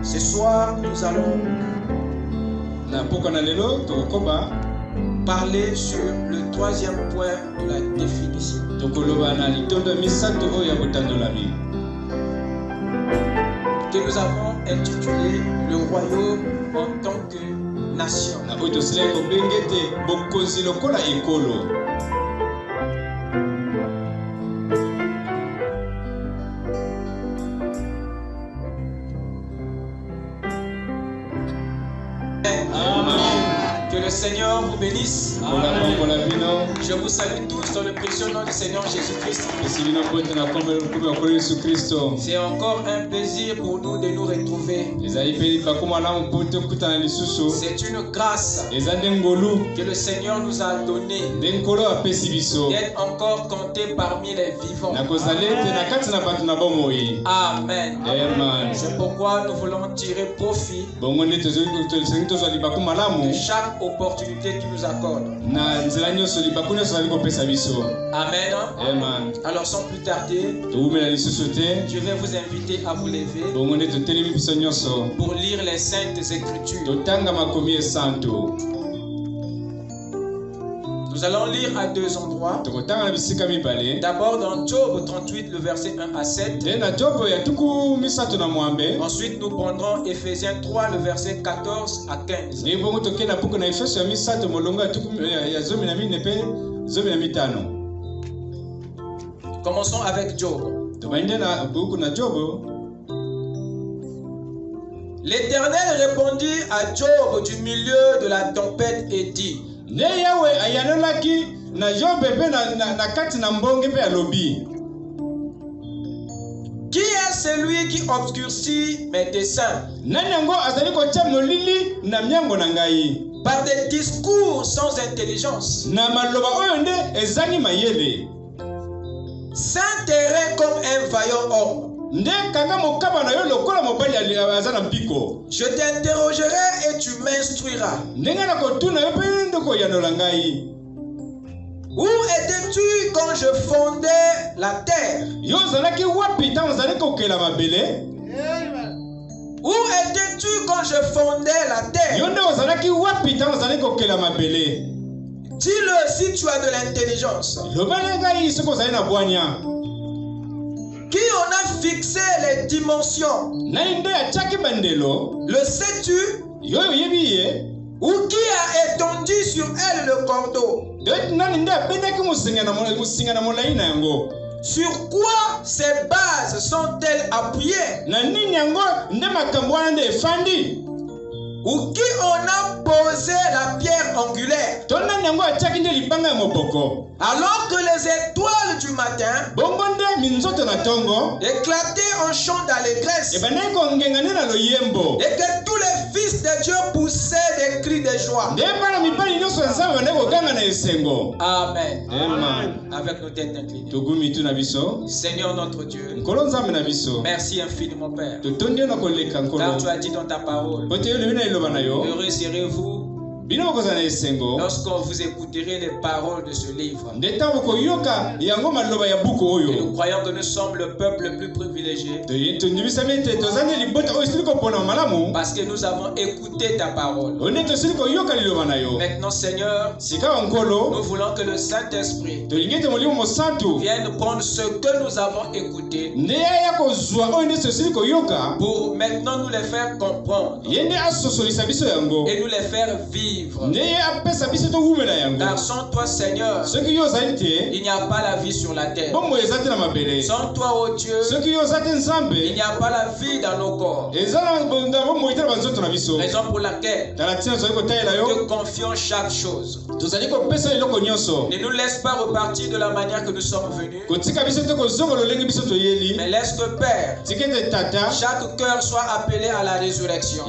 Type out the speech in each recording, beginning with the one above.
Ce soir, nous allons parler sur le troisième point de la définition. Que nous avons intitulé le royaume en tant que nation. Que le Seigneur vous bénisse. Je vous salue tous dans le précieux nom du Seigneur Jésus-Christ. C'est encore un plaisir pour nous de nous retrouver. C'est une grâce que le Seigneur nous a donnée d'être encore compté parmi les vivants. Amen. C'est pourquoi nous voulons tirer profit de chaque opportunité qui nous accorde. Amen. Alors sans plus tarder, je vais vous inviter à vous lever pour lire les Saintes Écritures. Nous allons lire à deux endroits. D'abord dans Job 38, le verset 1 à 7. Ensuite, nous prendrons Ephésiens 3, le verset 14 à 15. Commençons avec Job. L'Éternel répondit à Job du milieu de la tempête et dit: Qui est celui qui obscurcit mes desseins par des discours sans intelligence, s'enterrer comme un vaillant homme? Je t'interrogerai et tu m'instruiras. Où étais-tu quand je fondais la terre? Où étais-tu quand je fondais la terre? Dis-le si tu as de l'intelligence. Qui en a fixé les dimensions? Le sais-tu? Ou qui a étendu sur elle le cordeau? Sur quoi ces bases sont-elles appuyées? Ou qui en a posé la pierre angulaire? Alors que les étoiles du matin éclataient en chant d'allégresse, et que tous les fils de Dieu poussaient des cris de joie. Amen. Avec nos têtes inclinées. Seigneur notre Dieu, merci infiniment Père, car tu as dit dans ta parole: heureux serez-vous lorsqu'on vous écouterez les paroles de ce livre. Et nous croyons que nous sommes le peuple le plus privilégié parce que nous avons écouté ta parole. Maintenant Seigneur, nous voulons que le Saint-Esprit vienne prendre ce que nous avons écouté pour maintenant nous les faire comprendre et nous les faire vivre. Car sans toi Seigneur, il n'y a pas la vie sur la terre. Sans toi, oh Dieu, il n'y a pas la vie dans nos corps. Raison pour laquelle nous te confions chaque chose. Ne nous laisse pas repartir de la manière que nous sommes venus, mais laisse que Père, chaque cœur soit appelé à la résurrection.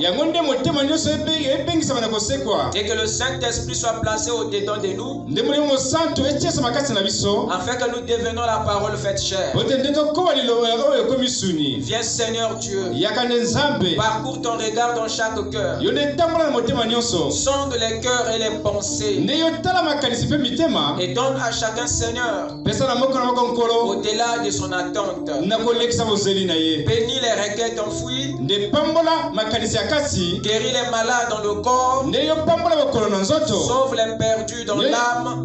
Et que le Saint-Esprit soit placé au-dedans de nous, afin que nous devenions la parole faite chair. Viens Seigneur Dieu, parcours ton regard dans chaque cœur. Sonde les cœurs et les pensées. Et donne à chacun Seigneur au-delà de son attente. Bénis les requêtes enfouies. Guéris les malades dans le corps. Sauve les perdus dans l'âme.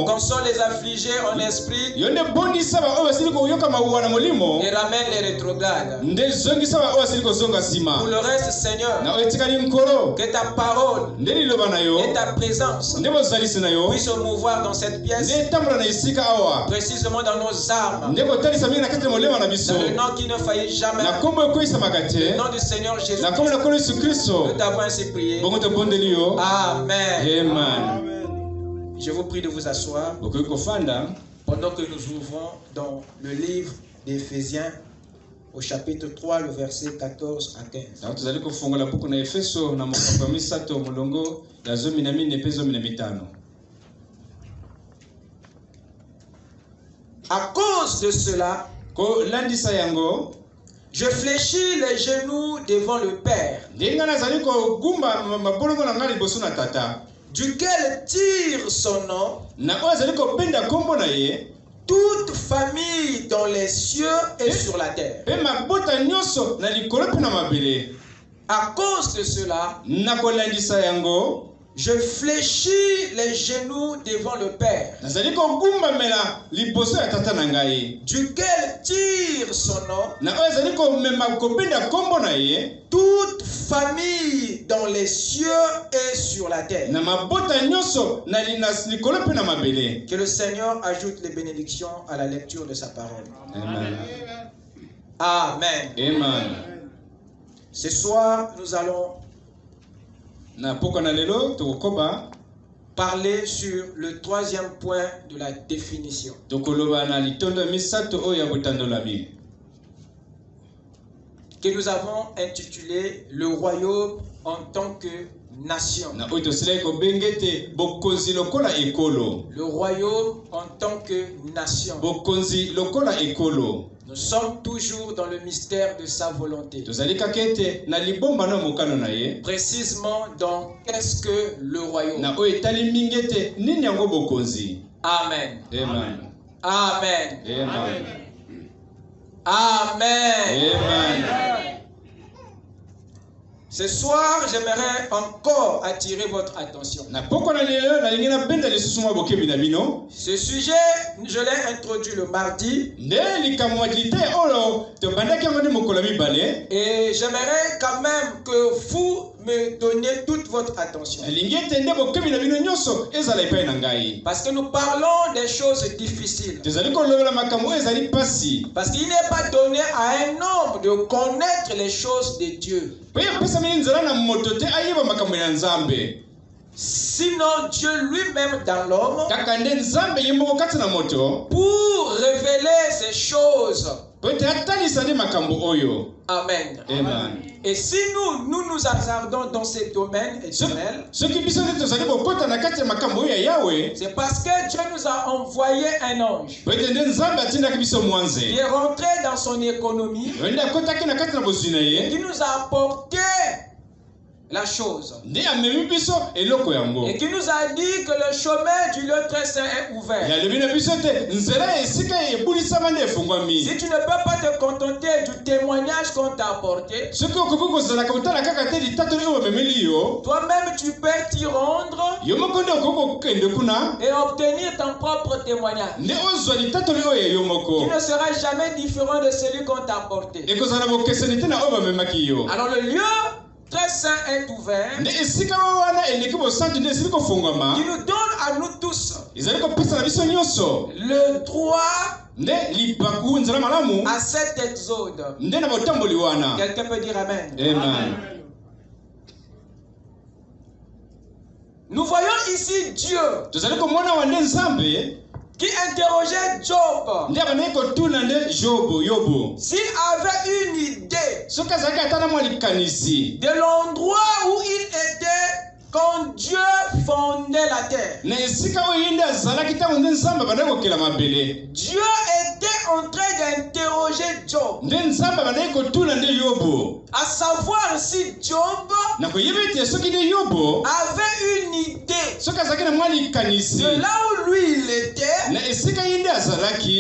Console les affligés en esprit. Et ramène les rétrogrades. Pour le reste, Seigneur, que ta parole et ta présence puissent se mouvoir dans cette pièce, précisément dans nos âmes, dans le nom qui ne faillit jamais, le nom du Seigneur Jésus. Nous t'avons ainsi prié. Amen. Je vous prie de vous asseoir pendant que nous ouvrons dans le livre d'Éphésiens au chapitre 3, le verset 14 à 15. À cause de cela, je fléchis les genoux devant le Père, duquel tire son nom toute famille dans les cieux et sur la terre. À cause de cela, je fléchis les genoux devant le Père, duquel tire son nom toute famille dans les cieux et sur la terre. Que le Seigneur ajoute les bénédictions à la lecture de sa parole. Amen. Amen. Amen. Ce soir, nous allons parler sur le troisième point de la définition. Que nous avons intitulé le royaume en tant que nation. Le royaume en tant que nation. Nous sommes toujours dans le mystère de sa volonté. Précisément dans qu'est-ce que le royaume. Amen. Amen. Amen. Amen. Amen. Ce soir, j'aimerais encore attirer votre attention. Ce sujet, je l'ai introduit le mardi. Et j'aimerais quand même que vous me donniez toute votre attention. Parce que nous parlons des choses difficiles. Parce qu'il n'est pas donné à un homme de connaître les choses de Dieu. Sinon Dieu lui-même dans l'homme, pour révéler ces choses. Amen. Amen. Et si nous nous hasardons dans ces domaines éternels, c'est parce que Dieu nous a envoyé un ange qui est rentré dans son économie et qui nous a apporté la chose. Et qui nous a dit que le chemin du lieu très saint est ouvert. Si tu ne peux pas te contenter du témoignage qu'on t'a apporté, toi-même tu peux t'y rendre et obtenir ton propre témoignage, qui ne sera jamais différent de celui qu'on t'a apporté. Alors le lieu très saint est ouvert, qui nous donne à nous tous le droit à cet exode. Quelqu'un peut dire Amen. Amen. Nous voyons ici Dieu qui interrogeait Job s'il avait une idée de l'endroit où il était quand Dieu fondait la terre. Dieu était en train d'interroger Job. À savoir si Job avait une idée de là où lui il était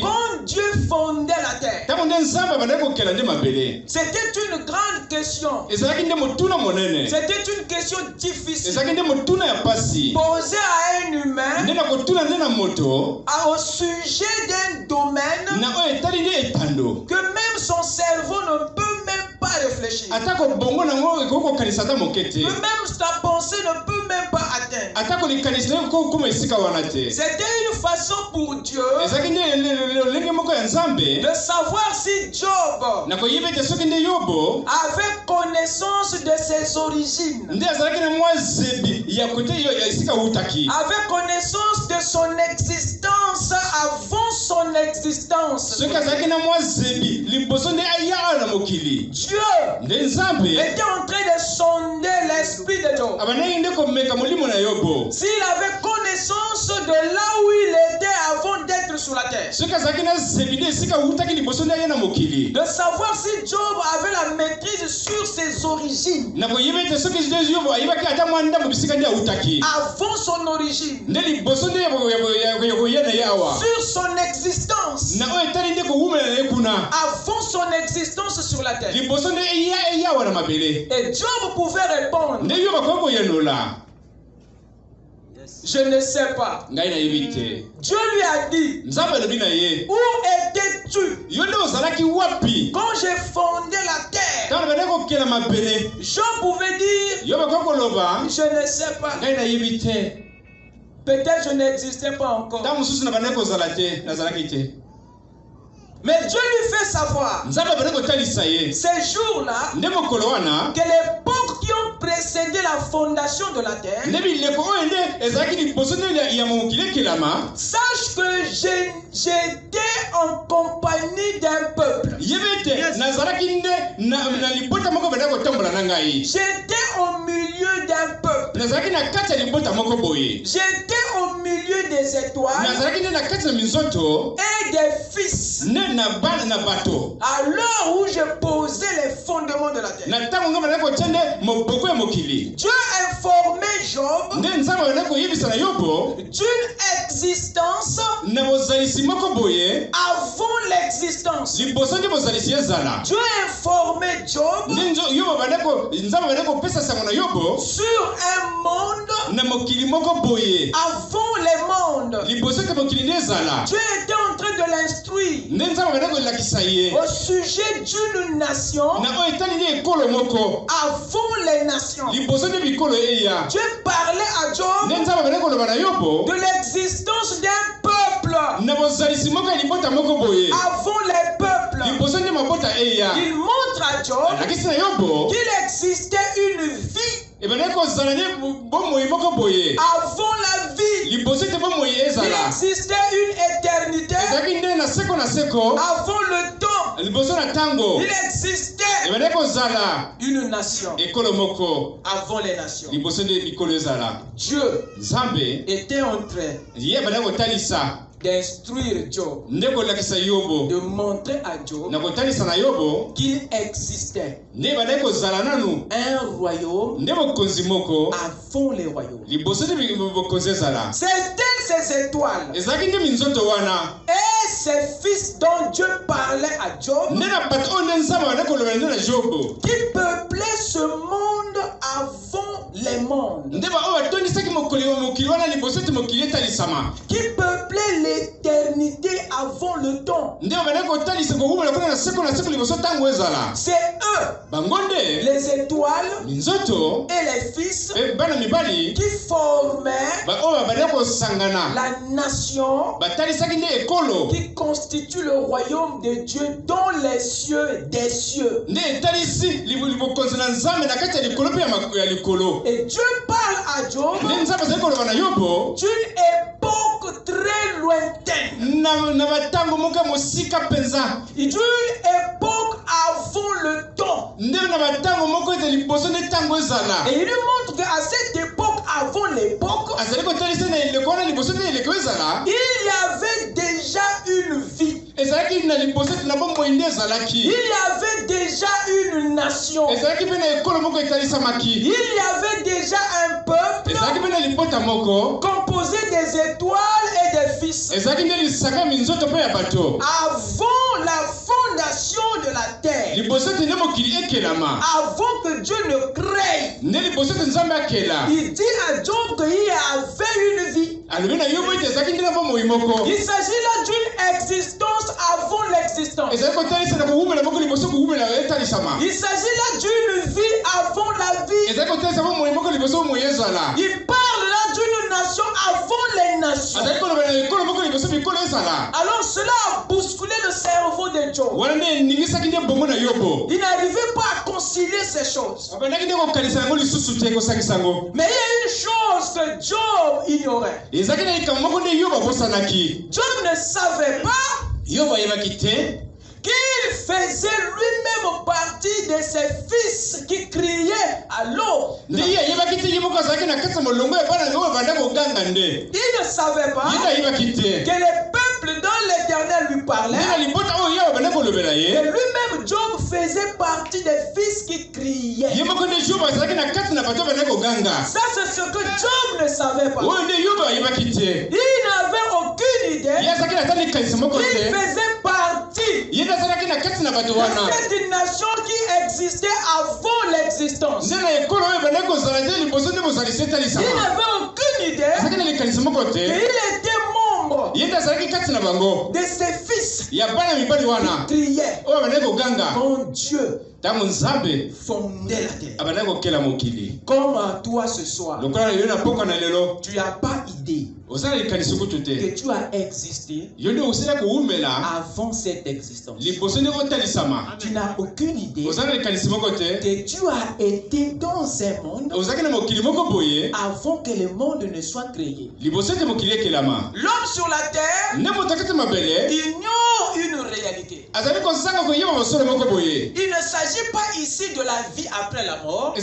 quand Dieu fondait la terre. C'était une grande question. C'était une question difficile posée à un humain au sujet d'un domaine que même son cerveau ne peut même pas réfléchir. Que même sa pensée ne peut même pas atteindre. C'était une façon pour Dieu de savoir si Job avait connaissance de ses origines, avait connaissance de son existence avant son existence. Dieu était en train de sonder l'esprit de Job. S'il avait connaissance de là où il était avant d'être sur la terre, de savoir si Job avait la maîtrise sur ses origines, avant son origine, sur son existence, avant son existence sur la terre. Et Job pouvait répondre: je ne sais pas. Dieu lui a dit: où étais-tu quand j'ai fondé la terre? Job pouvait dire: je ne sais pas. Peut-être je n'existais pas encore. Mais Dieu lui fait savoir ces jours-là que l'époque qui ont précédé la fondation de la terre, sache que j'étais en compagnie d'un peuple. J'étais au milieu d'un peuple. J'étais au milieu des étoiles et des fils. À l'heure où je posais les fondements de la terre, Dieu informait Job d'une existence avant l'existence. Dieu informait Job sur un monde avant les mondes. Dieu était en train de l'instruire au sujet d'une nation avant les nations. Dieu parlait à Job de l'existence d'un peuple avant les peuples. Il montre à Job qu'il existait une vie avant la vie. Il existait une éternité avant le temps. Il existait une nation avant les nations. Dieu était en train d'instruire Job, de montrer à Job qu'il existait un royaume avant les royaumes. C'étaient ces étoiles et ces fils dont Dieu parlait à Job qui peuplaient ce monde avant les mondes, qui peuplaient l'éternité avant le temps. C'est eux, les étoiles et les fils, qui formaient la nation qui constitue le royaume de Dieu dans les cieux des cieux. Et Dieu parle à Job d'une époque très lointaine, d'une époque avant le temps. Et il nous montre qu'à cette époque avant l'époque, il y avait déjà une vie. Il y avait déjà une nation. Il y avait déjà un peuple composé des étoiles et des fils. Avant la fondation de la terre. Avant que Dieu ne crée. Il dit à Job qu'il y avait une vie. Il s'agit là d'une existence avant l'existence. Il s'agit là d'une vie avant la vie. Il parle là d'une nation avant les nations. Alors cela a bousculé le cerveau de Job. Il n'arrivait pas à concilier ces choses. Mais il y a une chose que Job ignorait. Job ne savait pas qu'il faisait lui-même partie de ses fils qui criaient à l'aube. Il ne savait pas que le peuple dont l'Éternel lui parlait, et lui-même Job faisait partie des fils qui criaient. Ça c'est ce que Job ne savait pas. Il n'avait aucune idée qu'il faisait partie de cette nation qui existait avant l'existence. Il n'avait aucune idée qu'il était membre de ses fils qui criaient quand Dieu fondait la terre. Comme à toi ce soir, tu n'as pas idée que tu as existé avant cette existence. Tu n'as aucune idée que tu as été dans un monde avant que le monde ne soit créé. L'homme sur la terre ignore une réalité. Il ne s'agit pas ici de la vie après la mort,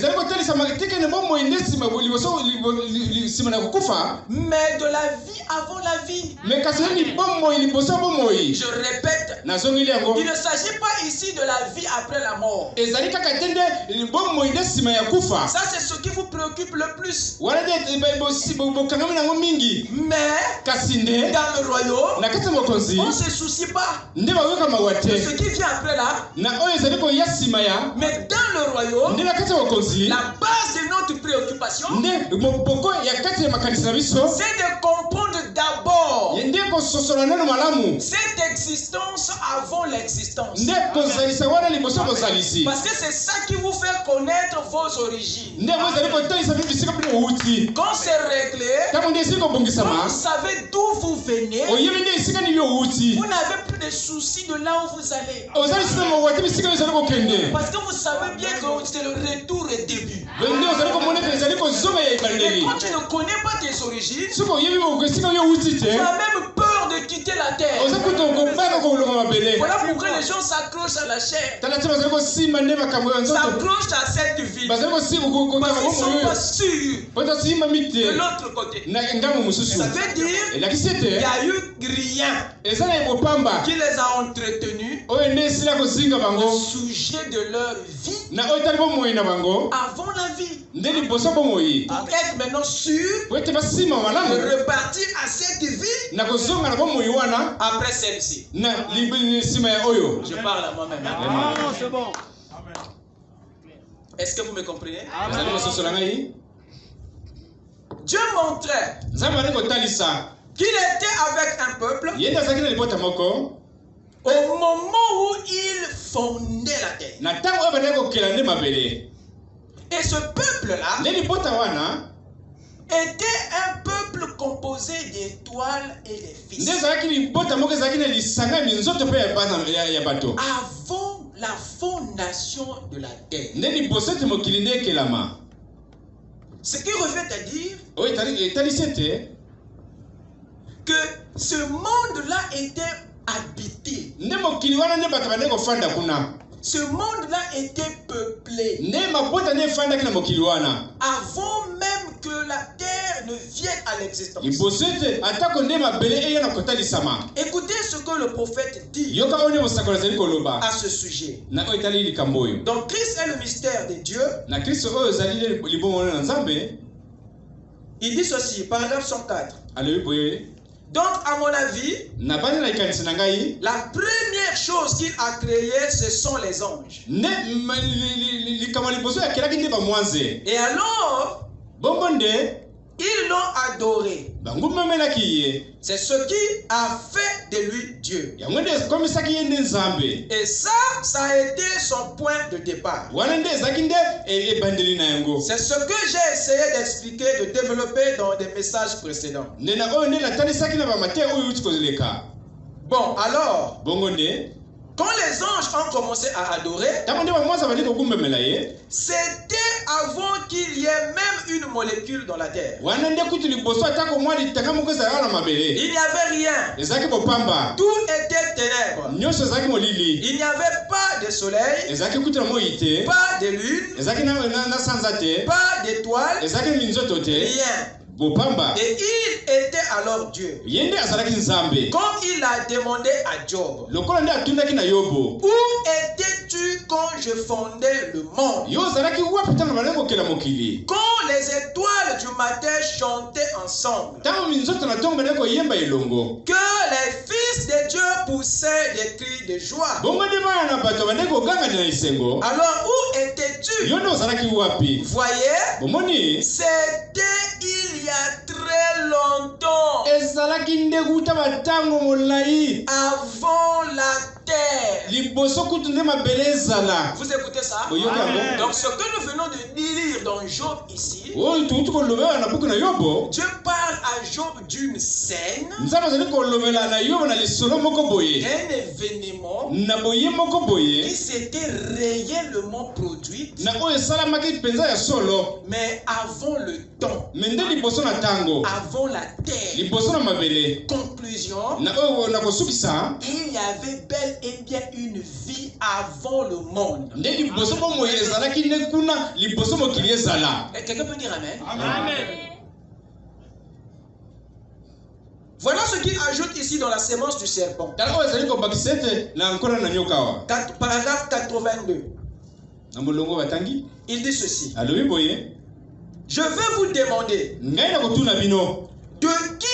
mais de la vie avant la vie. Je répète, il ne s'agit pas ici de la vie après la mort. Ça c'est ce qui vous préoccupe le plus. Mais dans le royaume, on ne se soucie pas de ce qui vient après là. Mais dans le royaume, la base de notre préoccupation, c'est de comprendre d'abord cette existence avant l'existence. Parce que c'est ça qui vous fait connaître vos origines. Quand c'est réglé, quand vous savez d'où vous venez, vous n'avez plus de soucis de là où vous allez. Parce que vous savez bien que c'est le retour et début. Et quand tu ne connais pas tes origines, tu as même peur de quitter la terre. Voilà pourquoi les gens s'accrochent à la chair, s'accrochent à cette vie, parce qu'ils ne sont pas sûrs de l'autre côté. Ça veut dire qu'il n'y a eu rien qui les a entretenus au sujet de leur vie avant la vie, pour être maintenant sûr de repartir à cette vie après celle-ci. Je parle à moi-même. C'est bon. Est-ce que vous me comprenez? Dieu montrait qu'il était avec un peuple au moment où il fondait la terre. Et ce peuple-là était un peuple composé d'étoiles et de fils. Avant la fondation de la terre. Ce qui revient à dire que ce monde-là était habité. Ce monde-là était peuplé. Avant même que la terre ne viennent à l'existence. Écoutez ce que le prophète dit à ce sujet. Donc Christ est le mystère de Dieu. Il dit ceci, paragraphe 104. Donc, à mon avis, la première chose qu'il a créée, ce sont les anges. Et alors, ils l'ont adoré. C'est ce qui a fait de lui Dieu. Et ça a été son point de départ. C'est ce que j'ai essayé d'expliquer, de développer dans des messages précédents. Bon, alors, quand les anges ont commencé à adorer, c'était avant qu'il y ait même une molécule dans la terre. Il n'y avait rien. Tout était ténèbres. Il n'y avait pas de soleil, pas de lune, pas d'étoiles, rien. Et il était alors Dieu. Comme il a demandé à Job, où étais-tu quand je fondais le monde? Quand les étoiles du matin chantaient ensemble, que les fils de Dieu poussaient des cris de joie. Alors où étais-tu? Voyez, c'était il y a très longtemps, avant la terre. Vous écoutez ça? Amen. Donc ce que nous venons de lire dans Job ici, Dieu parle à Job d'une scène, d'un événement qui s'était réellement produit, mais avant le temps, avant la terre. Conclusion, il y avait bel et bien une vie avant le monde. Quelqu'un peut dire amen? Amen. Voilà ce qu'il ajoute ici dans la sémence du serpent. Paragraphe 82. Il dit ceci. Je vais vous demander, de qui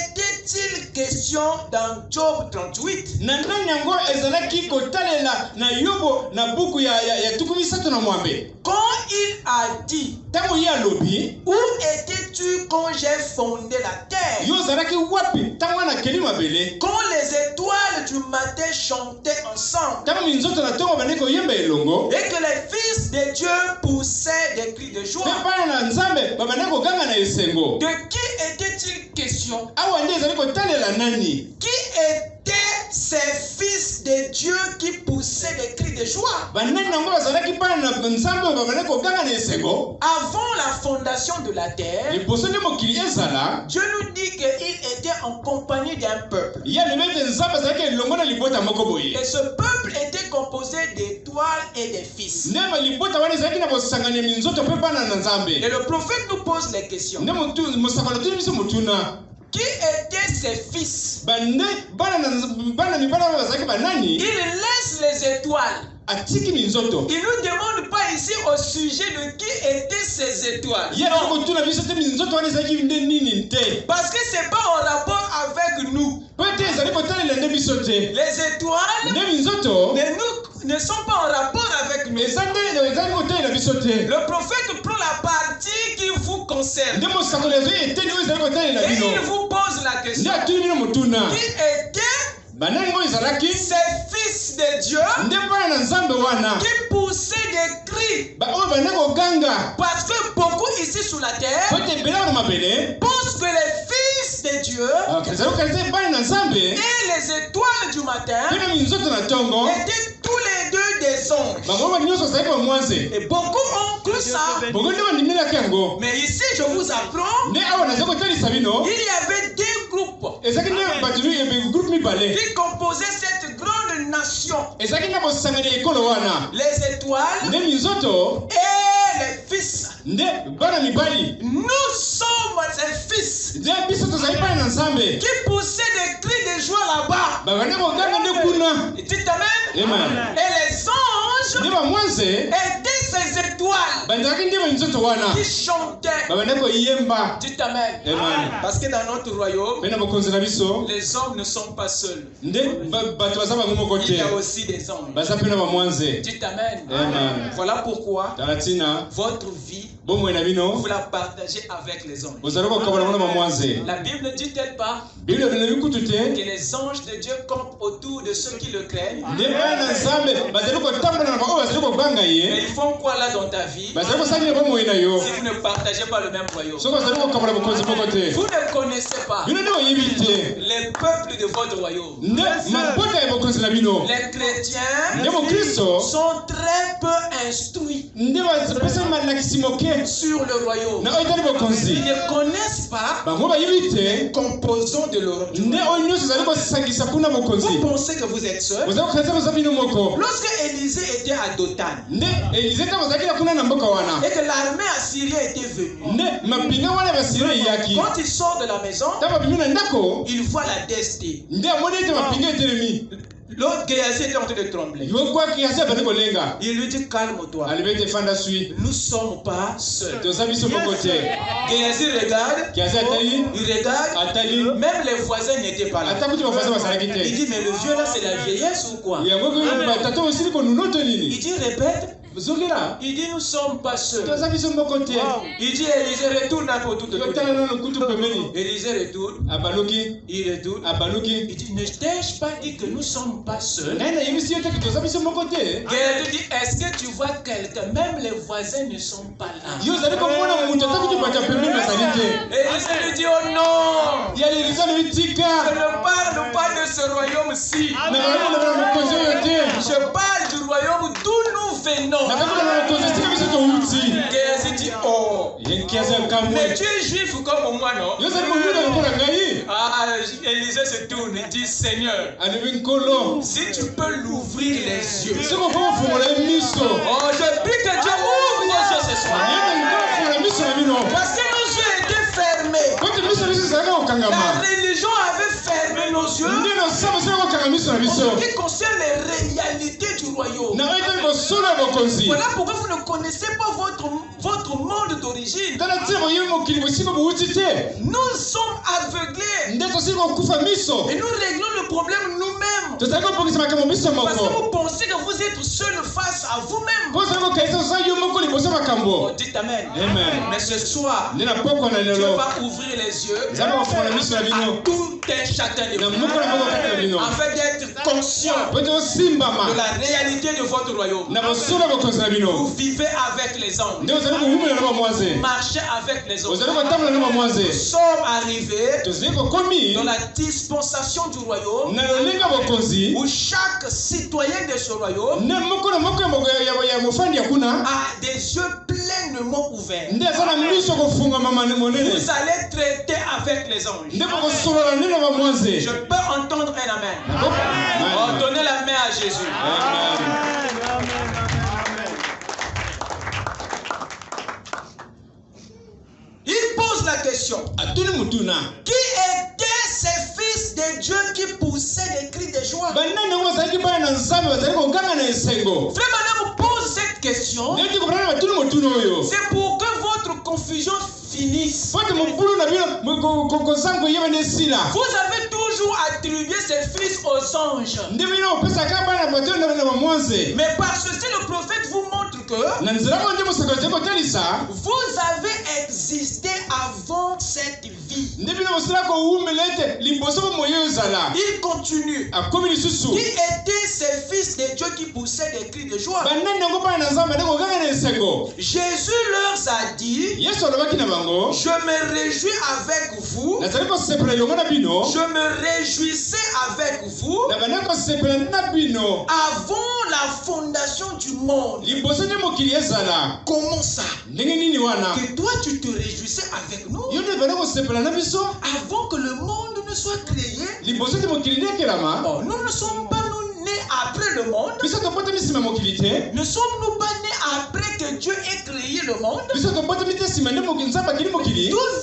était-il question dans Job 38? Quand il a dit, où étais-tu quand j'ai fondé la terre? Quand les étoiles du matin chantaient ensemble, et que les fils de Dieu poussaient des cris de joie, de qui était-il question? Qui étaient ces fils de Dieu qui poussaient des cris de joie? Avant la fondation de la terre, Dieu nous dit qu'il était en compagnie d'un peuple. Et ce peuple était composé d'étoiles et des fils. Et le prophète nous pose les questions. Qui étaient ses fils? Il laisse les étoiles. Il ne nous demande pas ici au sujet de qui étaient ces étoiles. Non. Parce que ce n'est pas en rapport avec nous. Les étoiles ne sont pas en rapport avec nous. Le prophète prend la partie qui vous concerne. Et il vous pose la question. Qui était ces fils de Dieu qui poussaient des cris? Parce que beaucoup ici sur la terre pensent que les fils de Dieu et les étoiles du matin étaient tous les deux des anges. Et beaucoup ont cru ça. Mais ici je vous apprends, il y avait deux groupes qui composaient cette grande nation. Les étoiles et les fils. Nous sommes un fils Nde biso tozali pa na Nzambe. qui poussait des cris de joie là-bas. Babane ko ganga nde kuna. Dites amen. Amen. Et les anges Nde ba mwanze étaient ces étoiles bandaki nde banzoto wana. qui chantaient. Babane ko yemba. Dites amen. Amen. Parce que dans notre royaume, Pena bokonzi na biso. les hommes ne sont pas seuls. Nde bato baza bango moko Il te. y a aussi des anges. Baza pena ba mwanze. Dites amen. Amen. Voilà pourquoi Talatina votre vie, bomwe na bino. vous la partagez avec les anges. Ozali ko kabala mona ba mwanze. La Bible ne dit-elle pas Biblia bino bikutu te. que les anges de Dieu campent autour de ceux qui le craignent? Nde bana Nzambe bazali ko tambola na ba bazali ko banga Mais ye. ils font quoi là dans ta vie Bazali ko sali bomwe na yo. si vous ne partagez pas le même royaume? Soko bazali ko kabala bokonzi moko te. Vous ne connaissez pas Bino nde oyebi te. les peuples de votre royaume. Nde mabota ya bokonzi na bino. Les chrétiens Nde mo Kristo sont très peu instruits nde bazapesa malakisi moke sur le royaume. na oyetali bokonzi. Ils ne connaissent pas Bango bayebi te. les composants de leur royaume. Nde oyo nyonso ezali kosangisa kuna bokonzi. Vous pensez que vous êtes seul? Ozali kokanisa boza bino moko. Lorsque Élisée était à Dothan Nde Elize ta bazalaki na kuna na mboka wana. et que l'armée assyrienne était venue, Nde mapinga wana basiri eyaki. quand il sort de la maison, Ntango bapimi na ndako. il voit la destinée. Nde amoni ete mapinga etelemi. L'autre Géasi était en train de trembler. yokwaki asi abandi kolenga. Il lui dit calme-toi. alibi ete fanda sui. Nous ne sommes pas seuls. toza biso moko te. Géasi regarde. Géasi atali. Il regarde. Atali. Même les voisins n'étaient pas là. ata kuti bafaza basalaki te. Il dit mais le vieux là c'est la vieillesse ou quoi? yango batata osili konuno to nini. Il dit répète. zongela. Il dit nous ne sommes pas seuls. toza biso moko te. Il dit Élisée retourne un peu tout de suite. yotala nano kutu pembeni. Élisée retourne. abaluki. Il retourne. abaluki. Il dit ne t'ai-je pas dit que nous ne sommes pas seuls? ngai nayebisi yo te toza biso moko te. Géasi dit est-ce que tu vois quelqu'un? Même les voisins ne sont pas là. yo ozali komona mutu ata kuti bata pembeni bazali te. Élisée lui dit oh non. ya Elisa lobi tika. Je ne parle pas de ce royaume-ci. na balona na mokonzi oyo te. Je parle du royaume d'où nous venons. nakakona na mokonzi esika biso touti. Géasi dit oh. yenkiaza kamwe. Mais tu es juif comme moi, non? yo ozali koyuda lokola ngai. Ah, Élisée se tourne et dit Seigneur, alobi nkolo. si tu peux l'ouvrir les yeux. soko mpo kofungola ye miso. Oh, je prie que Dieu ouvre nos yeux ce soir. yenafungola miso na bino. Parce que nos yeux étaient fermés. kote miso biso ezalaka kokangama. La religion avait fermé nos yeux nde nosala bosala kokanga miso na en biso. ce qui concerne les réalités du royaume. na oyetali bosolo ya bokonzi. Voilà pourquoi vous ne connaissez pas votre monde d'origine. tala ntina boyebi mokili bosika bowuti te. Nous sommes aveuglés nde tosili kokufa miso. et nous réglons le problème nous-mêmes. tozali kopokisa makambo miso Parce que moko. vous pensez que vous êtes seul face à vous-même. mpo ozali kokanisa toza yo moko liboso ya Oh, makambo. dites Amen. Amen. Mais ce soir, nde na pokwa na Dieu lelo. va ouvrir les yeux nzambe kofungola miso na à bino. tout un chacun de na vous moko na moko kati na bino. afin d'être conscient po ete osimbama. de la réalité de votre royaume. na bosolo ya bokonzi na Vous bino. vivez avec les anges. nde ozali kohumela na bamwaze. Marchez avec les anges. ozali kotambola na Nous bamwaze. sommes arrivés tozali kokomi dans la dispensation du royaume na lolenga bokonzi. où chaque citoyen de ce royaume nde moko na moko ya mofandi ya kuna. a des yeux pleinement ouverts. nde aza na miso kofungama monene. Vous allez traiter avec les anges. nde bokosolola nde na bamwaze. Je peux entendre un amen. Oh, donnez la main à Jésus. Il pose la question. atuli mutuna. Qui étaient ces fils de Dieu qui poussaient des cris de joie? banani yango bazalaki bana na nzambe bazali koganga na esengo. Frère Madame vous pose cette question. ndeti kopana na batuli motuna oyo. C'est pour que votre confusion finisse. po ete mobulu na bino kozanga oyeba nde esila. Vous avez toujours attribué ces fils aux anges. nde bino opesaka bana bato na bamwaze. Mais parce que le prophète vous montre que na nzela moko nde mosakoli azali kotalisa. vous avez existé avant cette vie. nde bino bosala kowumela ete liboso bomoyo ezala. Il continue. akomi lisusu. Qui étaient ces fils de Dieu qui poussaient des cris de joie? banani yango bana na nzambe nde koganga na esengo. Jésus leur a dit, yesu alobaki na bango. je me réjouis avec vous. nazali kosepela elongo na bino. Je me réjouissais avec vous na banda kosepela na bino. avant la fondation du monde. liboso nde mokili ezala. Comment ça? ndenge nini wana. Que toi tu te réjouissais avec nous yo nde banda kosepela na biso. avant que le monde ne soit créé. liboso nde mokili nde ekelama. Oh, nous ne sommes pas nous nés après le monde. biso topotami nsima mokili te. Ne sommes-nous pas nés après que Dieu ait créé le monde, d'où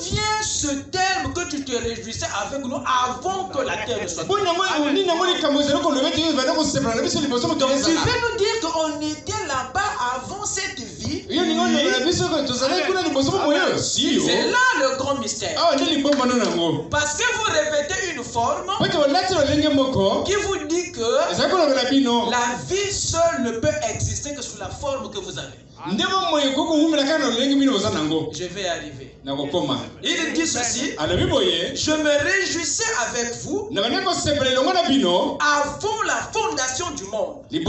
vient ce terme que tu te réjouissais avec nous avant que la terre ne soit créée? Donc tu veux nous dire qu'on était là-bas avant cette vie? C'est là le grand mystère. Parce que vous répétez une forme qui vous dit que la vie seule ne peut exister que sous la forme que vous avez. Je vais arriver. Il dit ceci: je me réjouissais avec vous avant la fondation du monde. Nous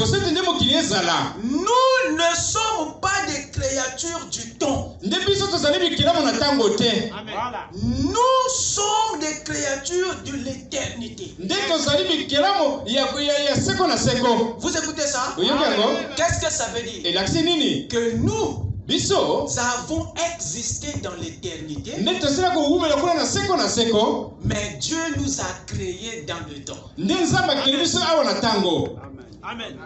ne sommes pas des créatures du temps. Nous sommes des créatures de l'éternité. Vous écoutez ça? Qu'est-ce que ça veut dire? Que nous avons existé dans l'éternité, mais Dieu nous a créés dans le temps. Amen.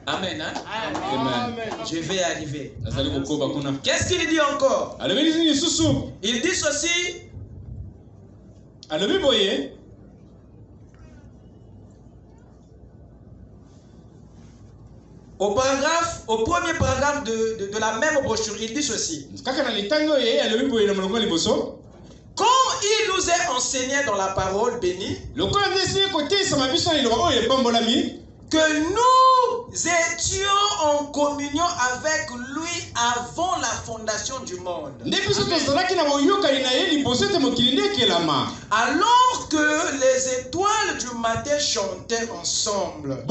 Amen. Hein? Amen. Je vais arriver. Qu'est-ce qu'il dit encore? Il dit ceci. Au premier paragraphe de la même brochure, il dit ceci: comme il nous est enseigné dans la parole bénie, que nous étions en communion avec lui avant la fondation du monde. Alors que les étoiles du matin chantaient ensemble,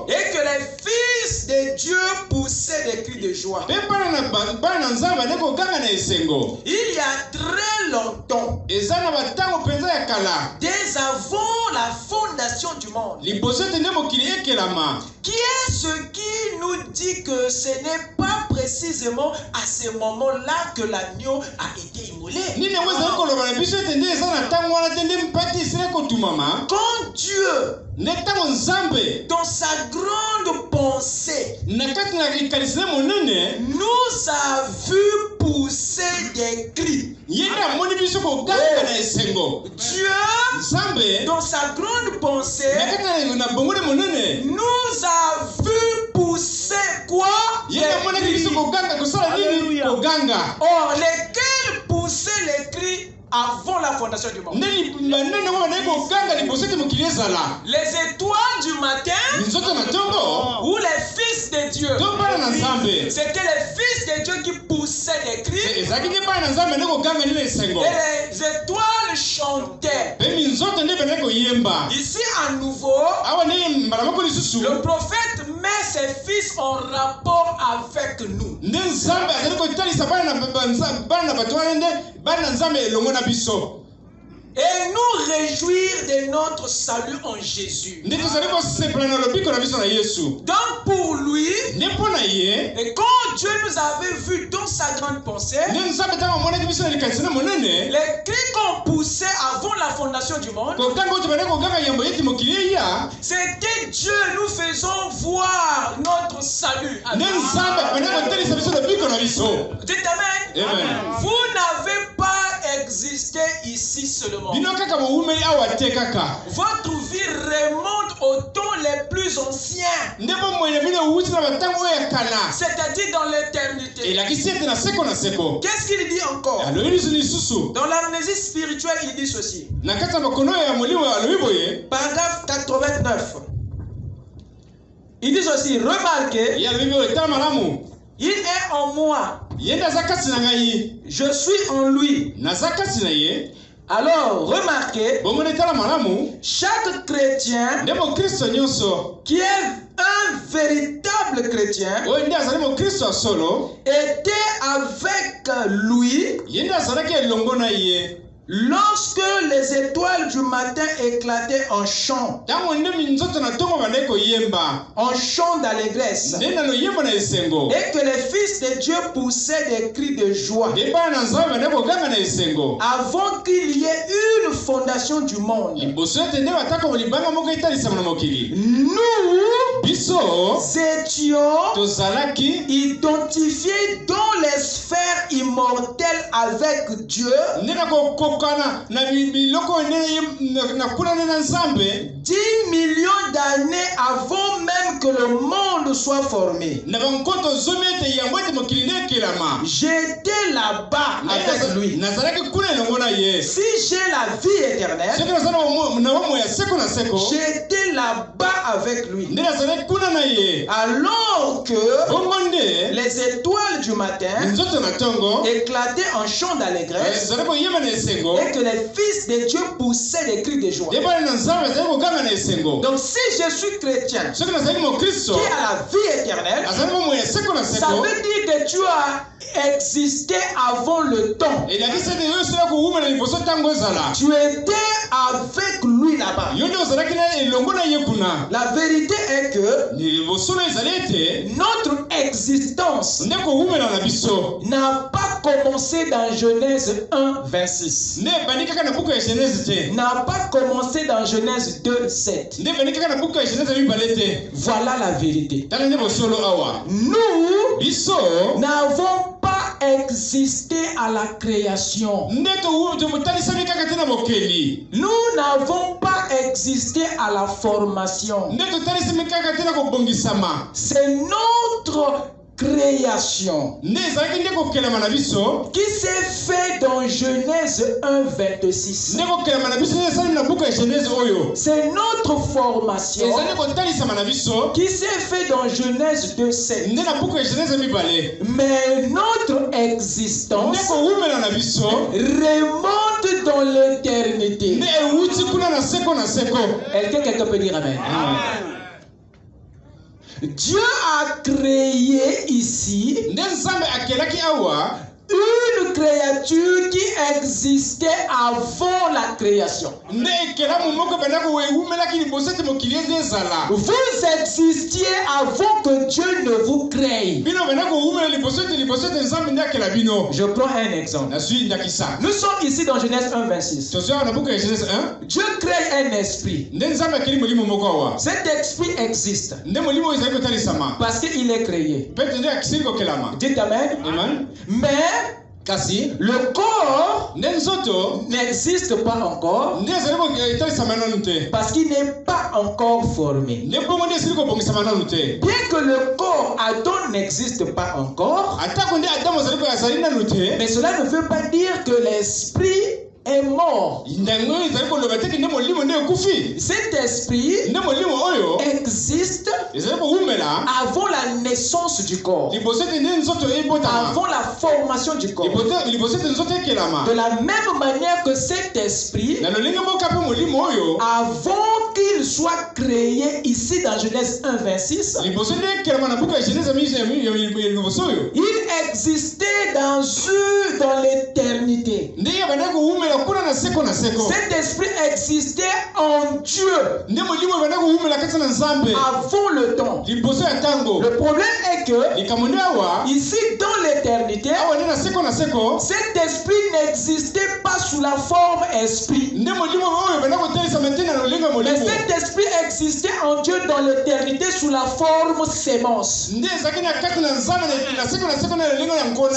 et que les fils de Dieu poussaient des cris de joie. Il y a très longtemps, dès avant la fondation du monde, qui est ce qui nous dit que ce n'est pas précisément à ce moment-là que l'agneau a été immolé? Quand Dieu, dans sa grande pensée, nous a vu pousser des cris, Dieu, dans sa grande pensée, nous a vu pousser quoi? Des cris. Or, lesquels poussaient les cris avant la fondation du monde? Les étoiles du matin ou les fils de Dieu? C'était les fils de Dieu qui poussaient les cris, et les étoiles chantaient. Ici à nouveau, le prophète met ses fils en rapport avec nous. Et nous réjouir de notre salut en Jésus. Donc pour lui, et quand Dieu nous avait vus dans sa grande pensée, les cris qu'on poussait avant la fondation du monde, c'était Dieu nous faisant voir notre salut. Dites Amen. Vous n'avez pas existé ici seulement. Votre vie remonte aux temps les plus anciens, c'est-à-dire dans l'éternité. Qu'est-ce qu'il dit encore? Dans l'amnésie spirituelle, il dit ceci. Paragraphe 89. Il dit ceci: remarquez, il est en moi, je suis en lui. Alors, remarquez, chaque chrétien qui est un véritable chrétien était avec lui Lorsque les étoiles du matin éclataient en chant d'allégresse, et que les fils de Dieu poussaient des cris de joie, avant qu'il y ait une fondation du monde, nous étions identifiés dans les sphères immortelles avec Dieu 10 millions d'années avant même que le monde soit formé. J'étais là-bas avec lui. Si j'ai la vie éternelle, j'étais là-bas avec lui. Alors que les étoiles du matin éclataient en chant d'allégresse, et que les fils de Dieu poussaient des cris de joie. Donc si je suis chrétien qui a la vie éternelle, ça veut dire que tu as existé avant le temps. Tu étais avec lui là-bas. La vérité est que notre existence n'a pas commencé dans Genèse 1, 26. N'a pas commencé dans Genèse 2, 7. Voilà la vérité. Nous n'avons pas existé à la création. Nous n'avons pas existé à la formation. C'est notre création qui s'est fait dans Genèse 1, 26. C'est notre formation qui s'est fait dans Genèse 2, 7. Mais notre existence remonte dans l'éternité. Quelqu'un peut dire amen. Dieu a créé ici une créature qui existait avant la création. Vous existiez avant que Dieu ne vous crée. Je prends un exemple. Nous sommes ici dans Genèse 1, 26. Dieu crée un esprit. Cet esprit existe parce qu'il est créé. Dites amen. Mais le corps n'existe pas encore parce qu'il n'est pas encore formé. Bien que le corps Adam n'existe pas encore, mais cela ne veut pas dire que l'esprit est mort. Cet esprit existe avant la naissance du corps, avant la formation du corps. De la même manière que cet esprit, avant qu'il soit créé ici dans Genèse 1, 26, il existait dans l'éternité. Cet esprit existait en Dieu avant le temps. Le problème est que ici dans l'éternité, cet esprit n'existait pas sous la forme esprit. Mais cet esprit existait en Dieu dans l'éternité sous la forme sémence.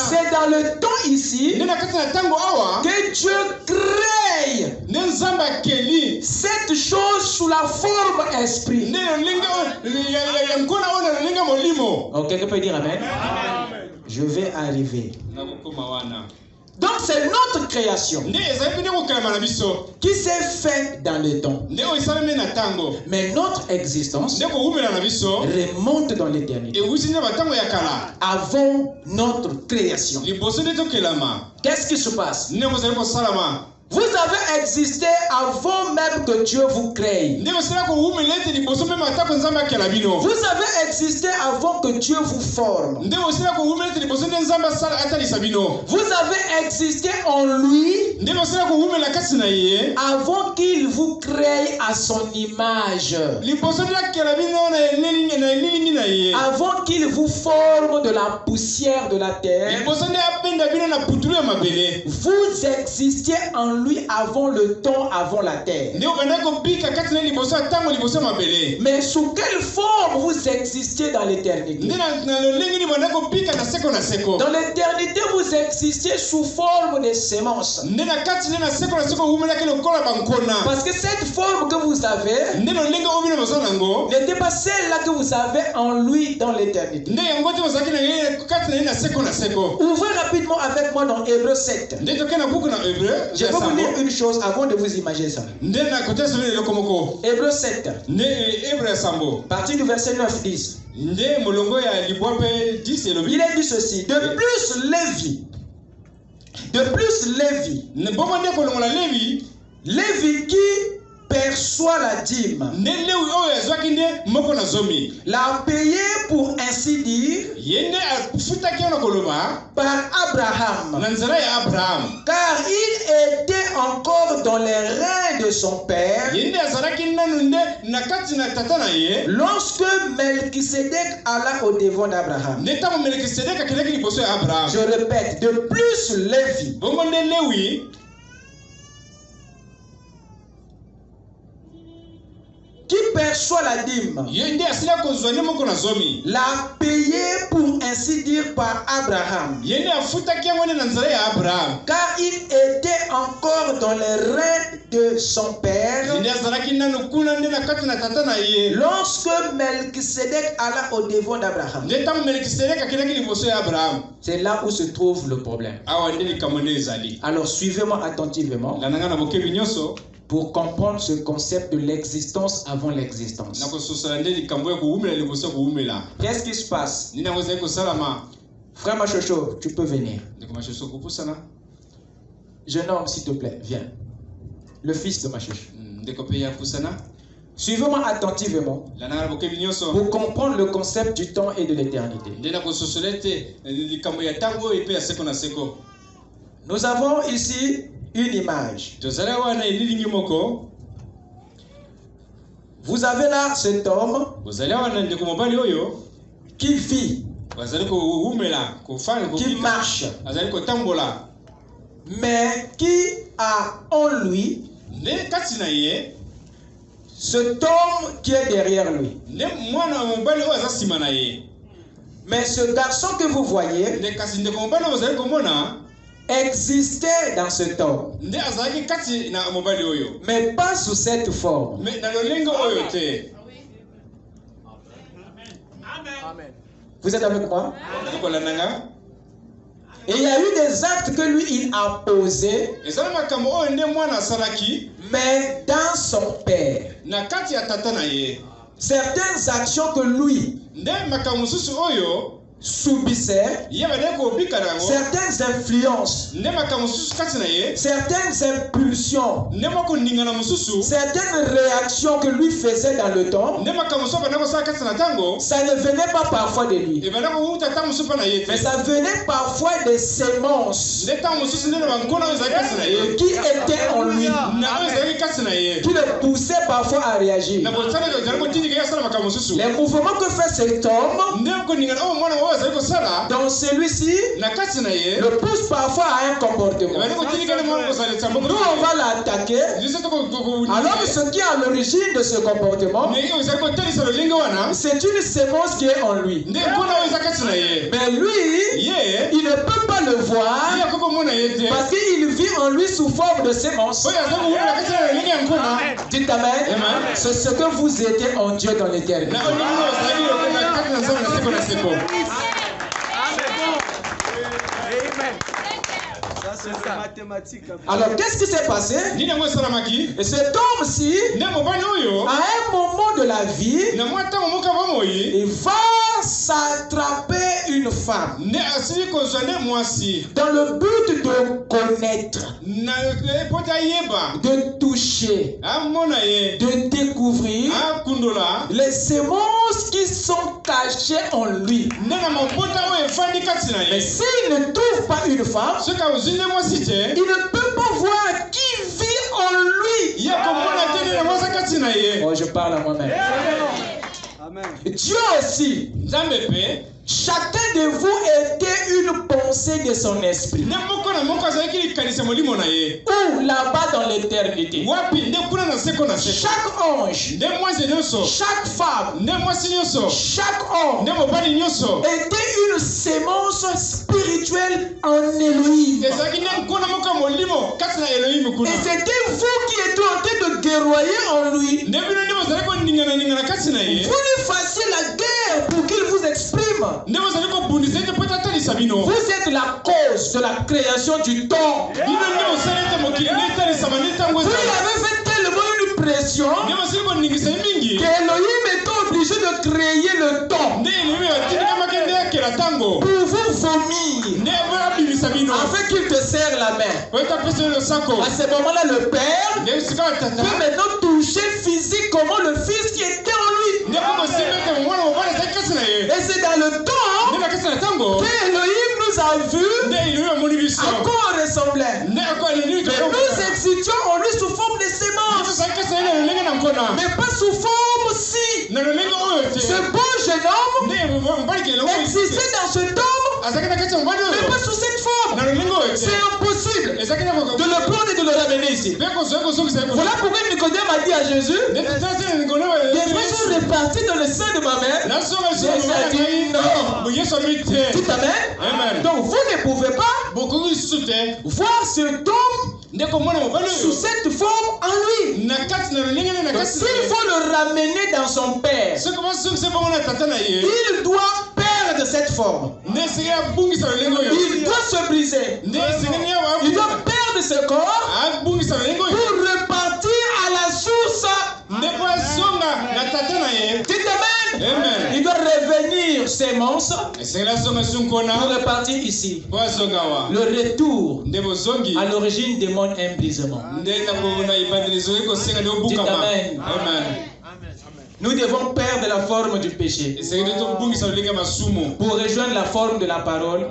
C'est dans le temps ici que Dieu crée cette chose sous la forme esprit. Oh, quelqu'un peut dire amen? Je vais arriver. Donc c'est notre création qui s'est faite dans le temps. Mais notre existence remonte dans l'éternité. Avant notre création. Qu'est-ce qui se passe? Vous avez existé avant même que Dieu vous crée. Vous avez existé avant que Dieu vous forme. Vous avez existé en lui avant qu'il vous crée à son image. Avant qu'il vous forme de la poussière de la terre. Vous existiez en lui avant le temps, avant la terre. Mais sous quelle forme vous existiez dans l'éternité? Dans l'éternité, vous existiez sous forme de sémence. Parce que cette forme que vous avez n'était pas celle-là que vous avez en lui dans l'éternité. Ouvrez rapidement avec moi dans Hébreux 7. Je vais vous lire une chose avant de vous imaginer ça. Hébreux 7. Partie du verset 9-10. Il est dit ceci. De plus Lévi qui perçoit la dîme l'a payé pour ainsi dire par Abraham, car il était encore dans les reins de son père lorsque Melchisédek alla au devant d'Abraham. Je répète, de plus Lévi qui perçoit la dîme l'a payé pour ainsi dire par Abraham, car il était encore dans les reins de son père lorsque Melchisédek alla au devant d'Abraham. C'est là où se trouve le problème. Alors suivez-moi attentivement pour comprendre ce concept de l'existence avant l'existence. Qu'est-ce qui se passe? Frère Machocho, tu peux venir. Jeune homme, s'il te plaît, viens. Le fils de Machocho. Suivez-moi attentivement pour comprendre le concept du temps et de l'éternité. Nous avons ici une image. Vous avez là cet homme qui vit, qui marche, mais qui a en lui cet homme qui est derrière lui. Mais ce garçon que vous voyez existait dans ce temps, mais pas sous cette forme. Vous êtes avec moi? Et il y a eu des actes que lui il a posés, mais dans son père. Certaines actions que lui subissait, certaines influences, certaines impulsions, certaines réactions que lui faisait dans le temps, ça ne venait pas parfois de lui, mais ça venait parfois des sémences qui étaient en lui, qui le poussaient parfois à réagir. Les mouvements que fait cet homme dans celui-ci le pousse parfois à un comportement. Nous on va l'attaquer. Alors ce qui est à l'origine de ce comportement, c'est une sémence qui est en lui. Mais lui, il ne peut pas le voir parce qu'il vit en lui sous forme de sémence. Dites amen. C'est ce que vous étiez en Dieu dans l'éternité. Alors qu'est-ce qui s'est passé? Et cet homme-ci, à un moment de la vie, il va s'attraper une femme dans le but de connaître, de toucher, de découvrir les semences qui sont cachées en lui. Mais s'il ne trouve pas une femme, il ne peut pas voir qui vit en lui. Oh, je parle à moi-même. Dieu aussi. Chacun de vous était une pensée de son esprit. Ou là-bas dans l'éternité. Chaque ange, chaque femme, chaque homme était une sémence spirituelle en Elohim. Et c'était vous qui étiez en train de guerroyer en lui. Vous lui fassiez la guerre pour qu'il vous exprime. Vous êtes la cause de la création du temps. Vous lui avez fait tellement une pression qu'Elohim est obligé de créer le temps pour vous vomir afin qu'il te serre la main. À ce moment-là, le Père peut maintenant toucher physiquement le Fils qui était en lui. Et c'est dans le temps qu'Elohim nous a vus à quoi on ressemblait. Mais nous existions en lui sous forme de sémences, mais pas sous forme si. Ce bon jeune homme existait dans ce temps, mais pas sous cette forme. C'est impossible de le prendre et de le ramener ici. Voilà pourquoi Nicodème a dit à Jésus, les frères sont répartis dans le sein de ma mère. Jésus a dit non. Tout amen. Donc vous ne pouvez pas voir ce homme sous cette forme en lui. Donc s'il faut le ramener dans son père, il doit perdre cette forme. Il doit se briser. Il doit perdre ce corps pour repartir à la source. Il doit revenir sémence pour repartir ici. Le retour à l'origine démontre un brisement. Dites amen. Nous devons perdre la forme du péché pour rejoindre la forme de la parole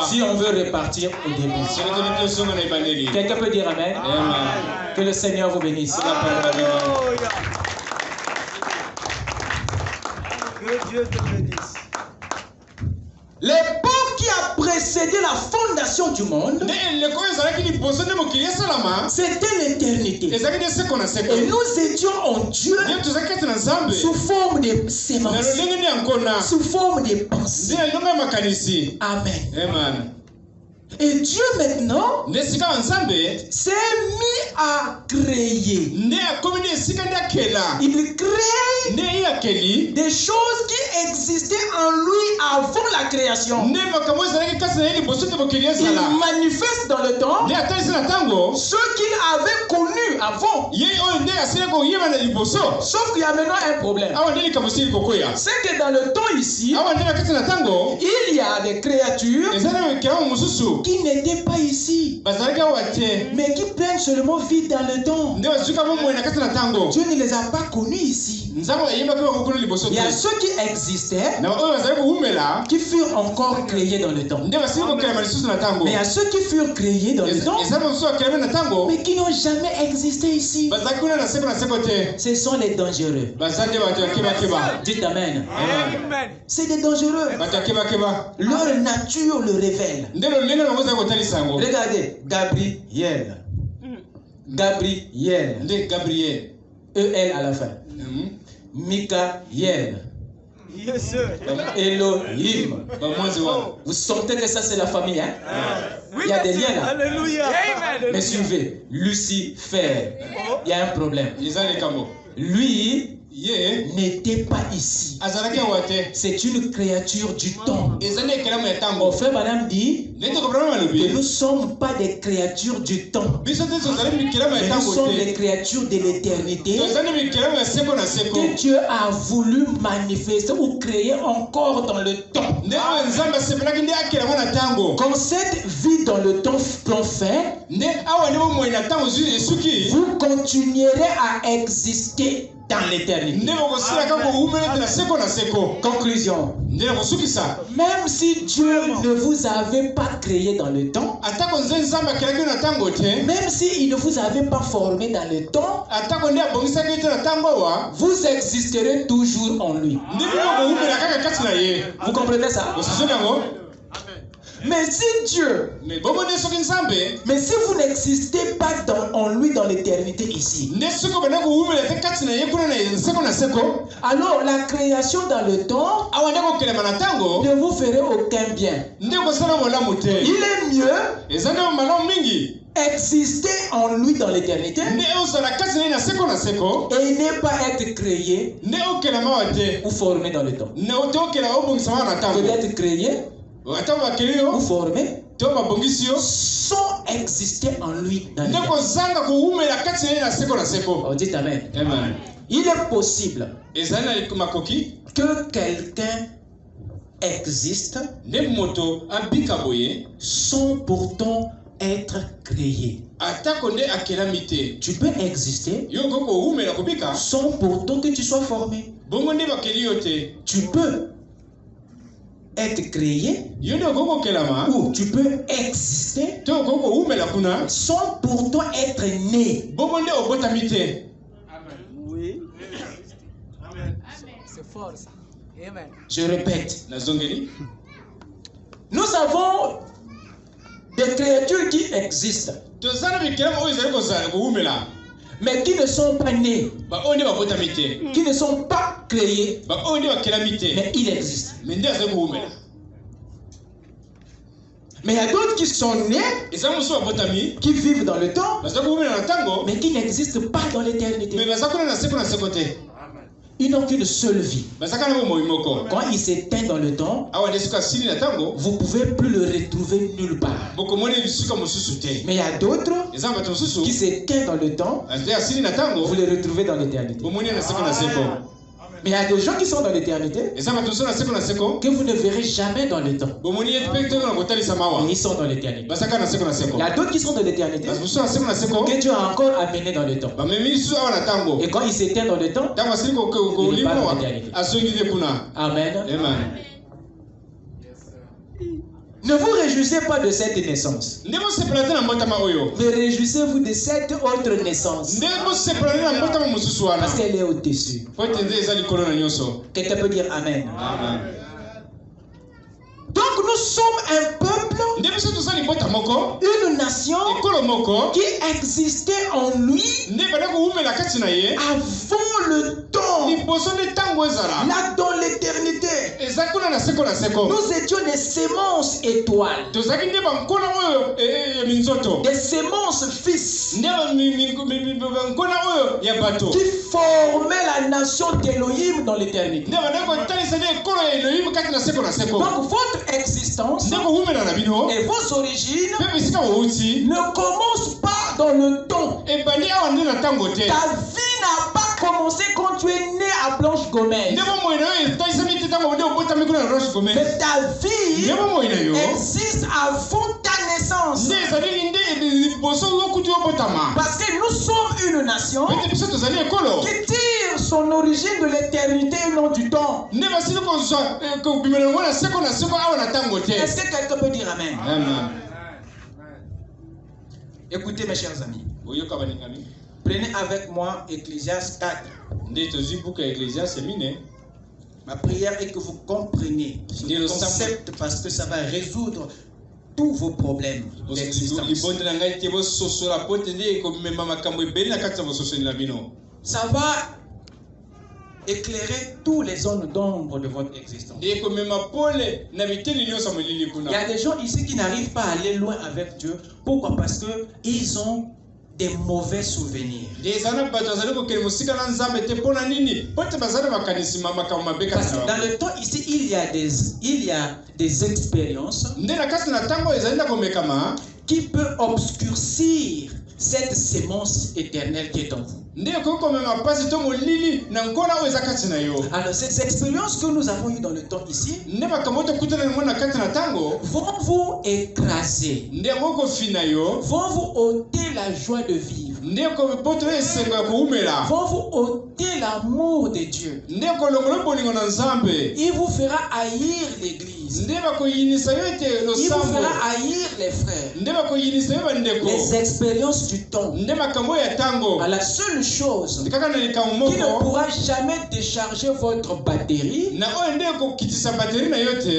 si on veut repartir au début. Quelqu'un peut dire amen? Que le Seigneur vous bénisse. Que Dieu te bénisse. L'époque qui a précédé la fondation du monde, c'était l'éternité. Et nous étions en Dieu sous forme de sémences, sous forme de pensées. Amen. Et Dieu maintenant s'est mis à créer. Il crée des choses qui existaient en lui avant la création. Il manifeste dans le temps ce qu'il avait connu avant. Sauf qu'il y a maintenant un problème. C'est que dans le temps ici, il y a des créatures qui n'étaient pas ici, mais qui prennent seulement vie dans le temps. Dieu ne les a pas connus ici. Il y a ceux qui existaient, qui furent encore créés dans le temps. Mais il y a ceux qui furent créés dans le temps, mais qui n'ont jamais existé ici. Ce sont les dangereux. Dites amen. C'est des dangereux. Leur nature le révèle. Regardez, Gabriel. E-L à la fin. Michael. Elohim. Vous sentez que ça c'est la famille, hein? Il y a des liens là. Alléluia. Mais suivez, Lucifer. Il y a un problème. Lui, n'était pas ici. C'est une créature du temps. Mon frère Madame dit que nous ne sommes pas des créatures du temps. Mais nous sommes des créatures de l'éternité que Dieu a voulu manifester ou créer encore dans le temps. Quand cette vie dans le temps l'ont fait, vous continuerez à exister dans l'éternité. Conclusion. Même si Dieu ne vous avait pas créé dans le temps, même s'il ne vous avait pas formé dans le temps, vous existerez toujours en lui. Vous comprenez ça? Mais si Dieu, mais si vous n'existez pas en lui dans l'éternité ici, alors la création dans le temps ne vous ferait aucun bien. Il est mieux exister en lui dans l'éternité et ne pas être créé ou formé dans le temps. Peut-être créé ou formé sans exister en lui dans l'éternité. Oh, dites amen. Amen. Il est possible que quelqu'un existe sans pourtant être créé. Tu peux exister sans pourtant que tu sois formé. Tu peux être créé ou tu peux exister sans pourtant être né. Oui. Amen. C'est fort ça. Amen. Je répète. Nous avons des créatures qui existent, mais qui ne sont pas nées, qui ne sont pas créées, mais ils existent. Mais il y a d'autres qui sont nés, qui vivent dans le temps, mais qui n'existent pas dans l'éternité. Ils n'ont qu'une seule vie. Quand il s'éteint dans le temps, vous ne pouvez plus le retrouver nulle part. Mais il y a d'autres qui s'éteignent dans le temps, vous les retrouvez dans l'éternité. Mais il y a des gens qui sont dans l'éternité que vous ne verrez jamais dans le temps. Mais ils sont dans l'éternité. Il y a d'autres qui sont dans l'éternité que Dieu a encore amené dans le temps. Et quand ils s'éteignent dans le temps, ils partent dans l'éternité. Amen. Ne vous réjouissez pas de cette naissance, mais réjouissez-vous de cette autre naissance, parce qu'elle est au-dessus. Quelqu'un peut dire Amen. Amen. Donc nous sommes un peuple, une nation qui existait en lui avant le temps, là dans l'éternité. Nous étions des semences étoiles, des semences fils, qui formaient la nation d'Élohim dans l'éternité. Donc votre existence et vos origines ne commencent pas dans le temps. Ta vie n'a pas commencé quand tu es né à Blanche Gomez. Mais ta vie existe avant ta naissance. Parce que nous sommes une nation qui tire son origine de l'éternité et non du temps. Est-ce que quelqu'un peut dire Amen? Amen. Écoutez mes chers amis. Prenez avec moi Ecclésiaste 4. Ma prière est que vous compreniez ce concept parce que ça va résoudre tous vos problèmes d'existence. Ça va éclairer tous les zones d'ombre de votre existence. Il y a des gens ici qui n'arrivent pas à aller loin avec Dieu. Pourquoi? Parce qu'ils ont des mauvais souvenirs. Parce que dans le temps ici, il y a des expériences qui peuvent obscurcir cette sémence éternelle qui est en vous. Alors ces expériences que nous avons eues dans le temps ici vont vous écraser, vont vous ôter la joie de vivre, vont vous ôter l'amour de Dieu. Il vous fera haïr l'église. Il vous fera haïr les frères. Les expériences du temps. À la seule chose qui ne pourra jamais décharger votre batterie,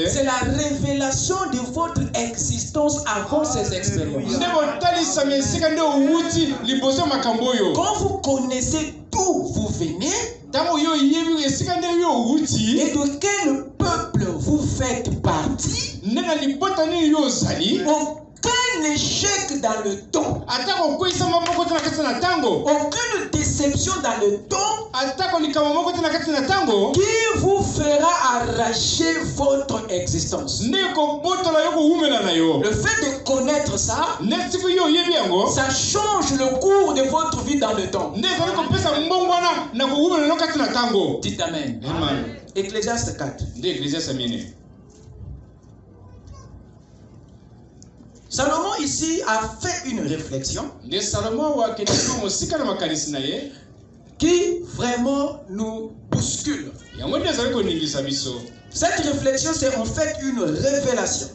c'est la révélation de votre existence avant ces expériences. Quand vous connaissez d'où vous venez et de quel peuple vous faites partie, aucun échec dans le temps, aucune déception dans le temps qui vous fera arracher votre existence. Le fait de connaître ça, ça change le cours de votre vie dans le temps. Dites Amen. Ecclésiaste 4. Salomon ici a fait une réflexion qui vraiment nous bouscule. Cette réflexion, c'est en fait une révélation.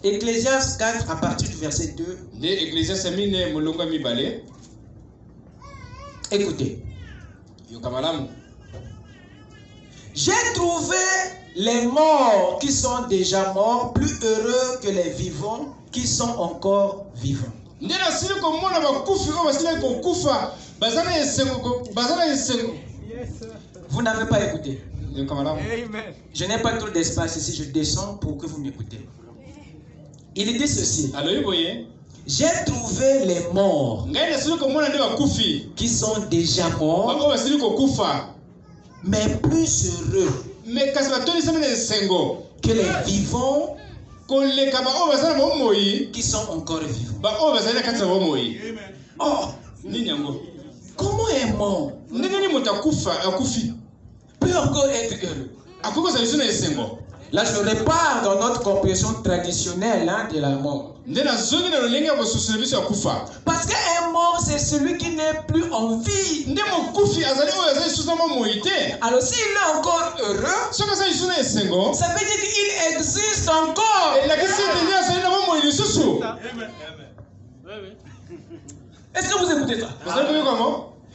Ecclésiaste 4 à partir du verset 2. Écoutez. J'ai trouvé les morts qui sont déjà morts plus heureux que les vivants qui sont encore vivants. Vous n'avez pas écouté. Je n'ai pas trop d'espace ici, je descends pour que vous m'écoutez. Il dit ceci. J'ai trouvé les morts qui sont déjà morts, mais plus heureux que les vivants qui sont encore vivants. Oh, comment est mort peut encore être heureux? Là, je repars dans notre compréhension traditionnelle de la mort. Parce qu'un mort, c'est celui qui n'est plus en vie. Alors, s'il est encore heureux, ça veut dire qu'il existe encore. Est-ce que vous écoutez ça?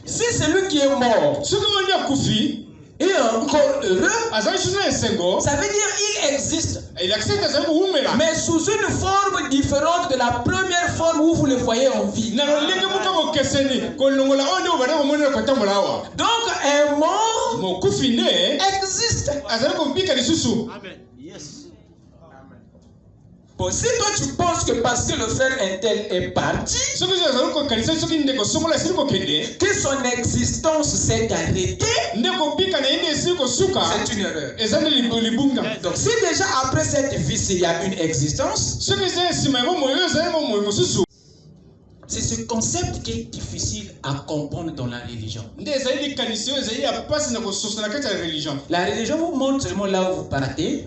Si celui qui est mort et encore heureux, ça veut dire qu'il existe, mais sous une forme différente de la première forme où vous le voyez en vie. Donc un mort existe. Bon, si toi tu penses que parce que le frère Intel est parti, que son existence s'est arrêtée, c'est une erreur. Donc si déjà après cette vie il y a une existence, c'est ce concept qui est difficile à comprendre dans la religion. La religion vous montre seulement là où vous partez.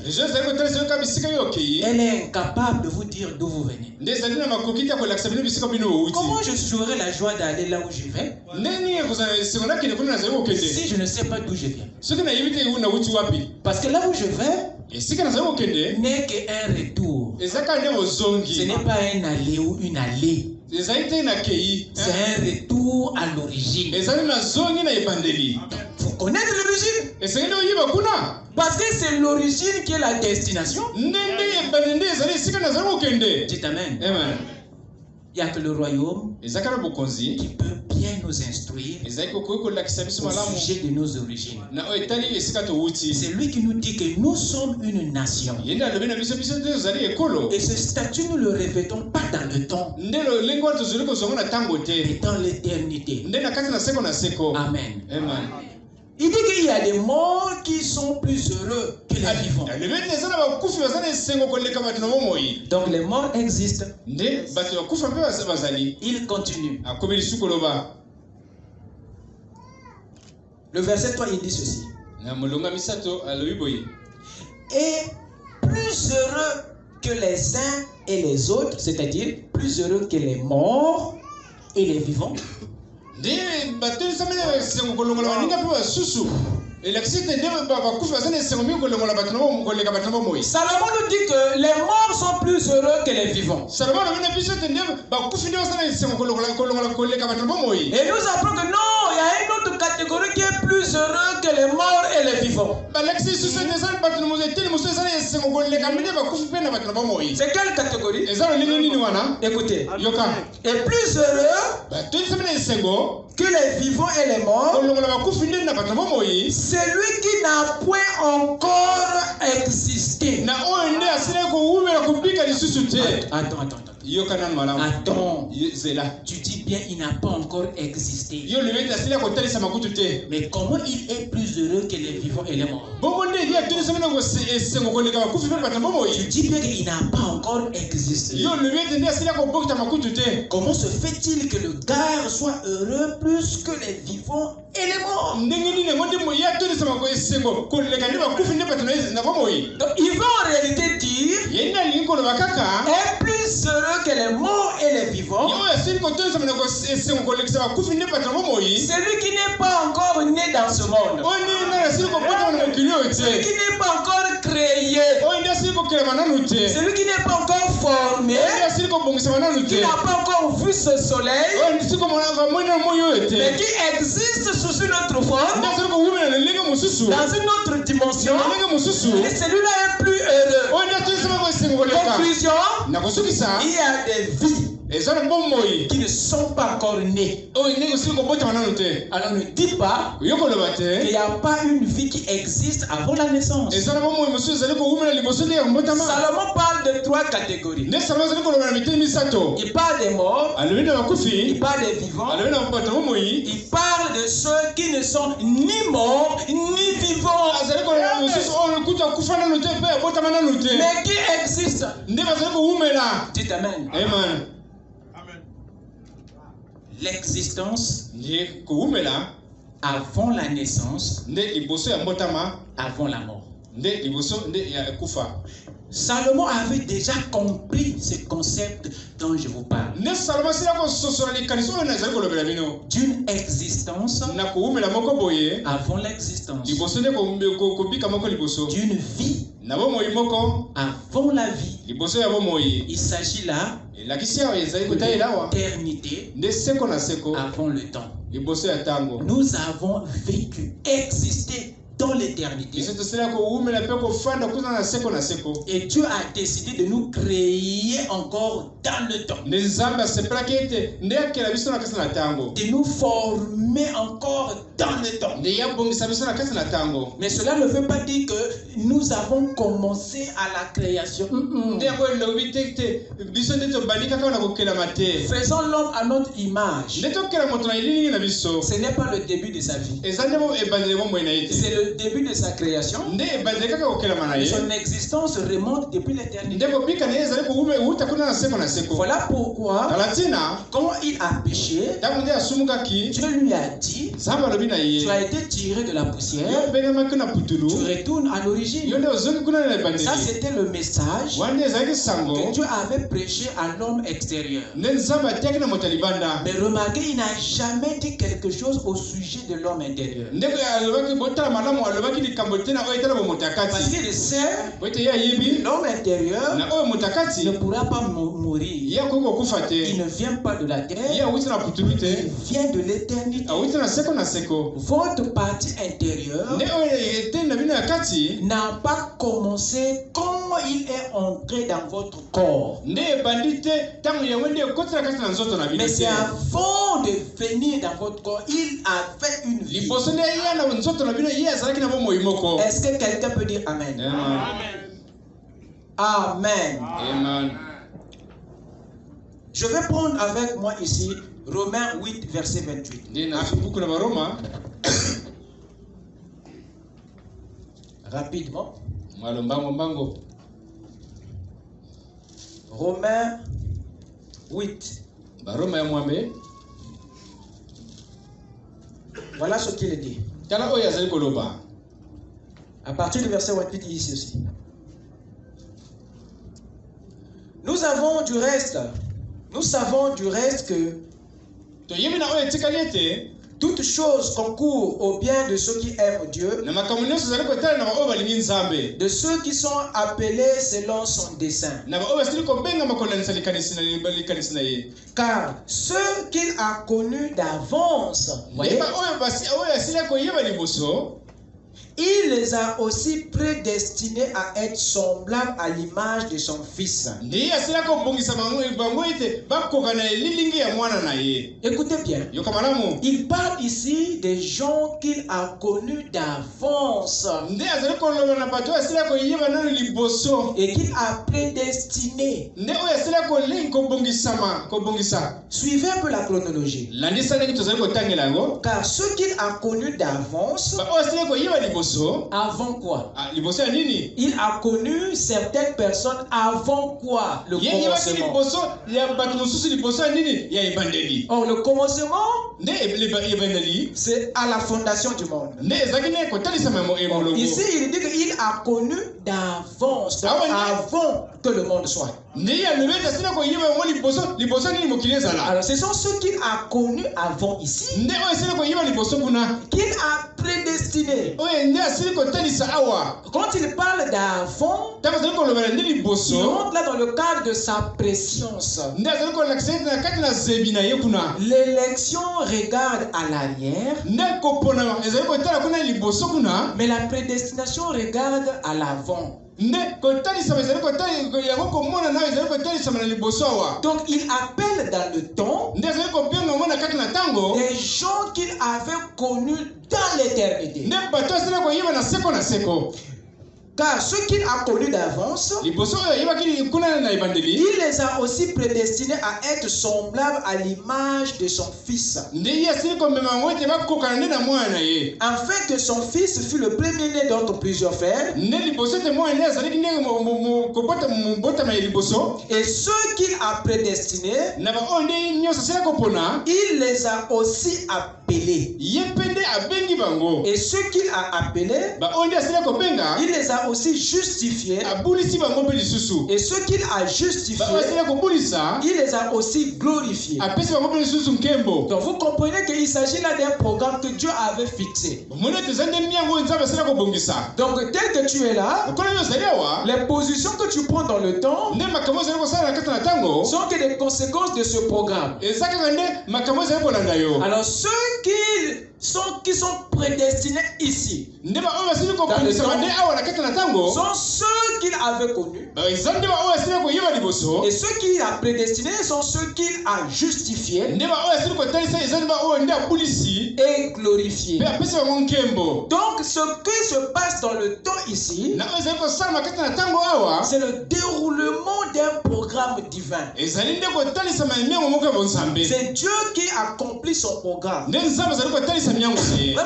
Elle est incapable de vous dire d'où vous venez. Comment je jouerai la joie d'aller là où je vais si je ne sais pas d'où je viens? Parce que là où je vais n'est qu'un retour. Ce n'est pas un aller ou une allée. C'est un retour à l'origine. Faut connaître l'origine. Parce que c'est l'origine qui est la destination. Dites Amen. Il n'y a que le royaume qui peut bien nous instruire au sujet de nos origines. C'est lui qui nous dit que nous sommes une nation. Et ce statut, nous le revêtons pas dans le temps, mais dans l'éternité. Amen. Il dit qu'il y a des morts qui sont plus heureux que les vivants. Donc les morts existent. Il continue. Le verset 3, il dit ceci. Et plus heureux que les uns et les autres, c'est-à-dire plus heureux que les morts et les vivants. Salomon nous dit que les morts sont plus heureux que les vivants. Et nous apprenons que non, il y a une autre catégorie qui est plus heureux que les morts et les vivants. C'est quelle catégorie? Écoutez. Et plus heureux que les vivants et les morts, celui qui n'a point encore existé. Attends. Tu dis bien il n'a pas encore existé. Mais comment il est plus heureux que les vivants et les morts? Tu dis bien qu'il n'a pas encore existé. Comment se fait-il que le gars soit heureux plus que les vivants et les morts? Donc il va en réalité dire est plus heureux que les morts et les vivants, celui qui n'est pas encore né dans ce monde, celui qui n'est pas encore créé, celui qui n'est pas encore formé, qui n'a pas encore vu ce soleil, mais qui existe sous une autre forme, dans une autre dimension, et celui-là est plus heureux. Conclusion, il y a des vies qui ne sont pas encore nées. Alors ne dis pas qu'il n'y a pas une vie qui existe avant la naissance. Salomon parle de 3 catégories. Il parle des morts, il parle des vivants, il parle de ceux qui ne sont ni morts ni vivants, mais qui existent. Dites Amen. L'existence avant la naissance, avant la mort. Salomon avait déjà compris ce concept dont je vous parle. D'une existence avant l'existence. D'une vie avant la vie. Il s'agit là de l'éternité avant le temps. Nous avons vécu, existé dans l'éternité. Et Dieu a décidé de nous créer encore dans le temps. De nous former encore dans le temps. Mais cela ne veut pas dire que nous avons commencé à la création. Faisons l'homme à notre image. Ce n'est pas le début de sa vie. C'est le début de sa création. Son existence remonte depuis l'éternité. Voilà pourquoi, quand il a péché, Dieu lui a dit: tu as été tiré de la poussière, tu retournes à l'origine. Ça, c'était le message que Dieu avait prêché à l'homme extérieur. Mais remarquez, il n'a jamais dit quelque chose au sujet de l'homme intérieur. Parce qu'il sait, l'homme intérieur ne pourra pas mourir. Il ne vient pas de la terre, il vient de l'éternité. votre partie intérieure n'a pas commencé quand il est entré dans votre corps. Mais c'est avant de venir dans votre corps, il a fait une vie. Est-ce que quelqu'un peut dire Amen? Amen. Amen. Je vais prendre avec moi ici Romains 8, verset 28. Rapidement. Romains 8. Voilà ce qu'il dit. À partir du verset 28, il dit ceci. Nous savons du reste que toute chose concourt au bien de ceux qui aiment Dieu, de ceux qui sont appelés selon son dessein. Car ceux qu'il a connus d'avance, il les a aussi prédestinés à être semblables à l'image de son Fils. Écoutez bien. Il parle ici des gens qu'il a connus d'avance et qu'il a prédestinés. Suivez un peu la chronologie. Car ceux qu'il a connus d'avance, avant quoi? Il a connu certaines personnes avant quoi? Le commencement. Or, le commencement, c'est à la fondation du monde. Ici, il dit qu'il a connu d'avance, avant que le monde soit. Alors, ce sont ceux qu'il a connus avant ici, qu'il a prédestinés. Quand il parle d'avant, il rentre là dans le cadre de sa préscience. L'élection regarde à l'arrière, mais la prédestination regarde à l'avant. Donc il appelle dans le temps des gens qu'il avait connus dans l'éternité. Car ceux qu'il a connus d'avance, il les a aussi prédestinés à être semblables à l'image de son Fils, afin que son Fils fût le premier-né d'entre plusieurs frères. Et ceux qu'il a prédestinés, il les a aussi appelés. Et ceux qu'il a appelés, il les a aussi justifiés. Et ceux qu'il a justifiés, il les a aussi glorifiés. Donc vous comprenez qu'il s'agit là d'un programme que Dieu avait fixé. Donc tel que tu es là, les positions que tu prends dans le temps sont que des conséquences de ce programme. Alors ceux qui sont prédestinés ici sont ceux qu'il avait connus, et ceux qu'il a prédestinés sont ceux qu'il a justifiés et glorifiés. Donc ce qui se passe dans le temps ici, c'est le déroulement d'un programme divin. C'est Dieu qui accomplit son programme.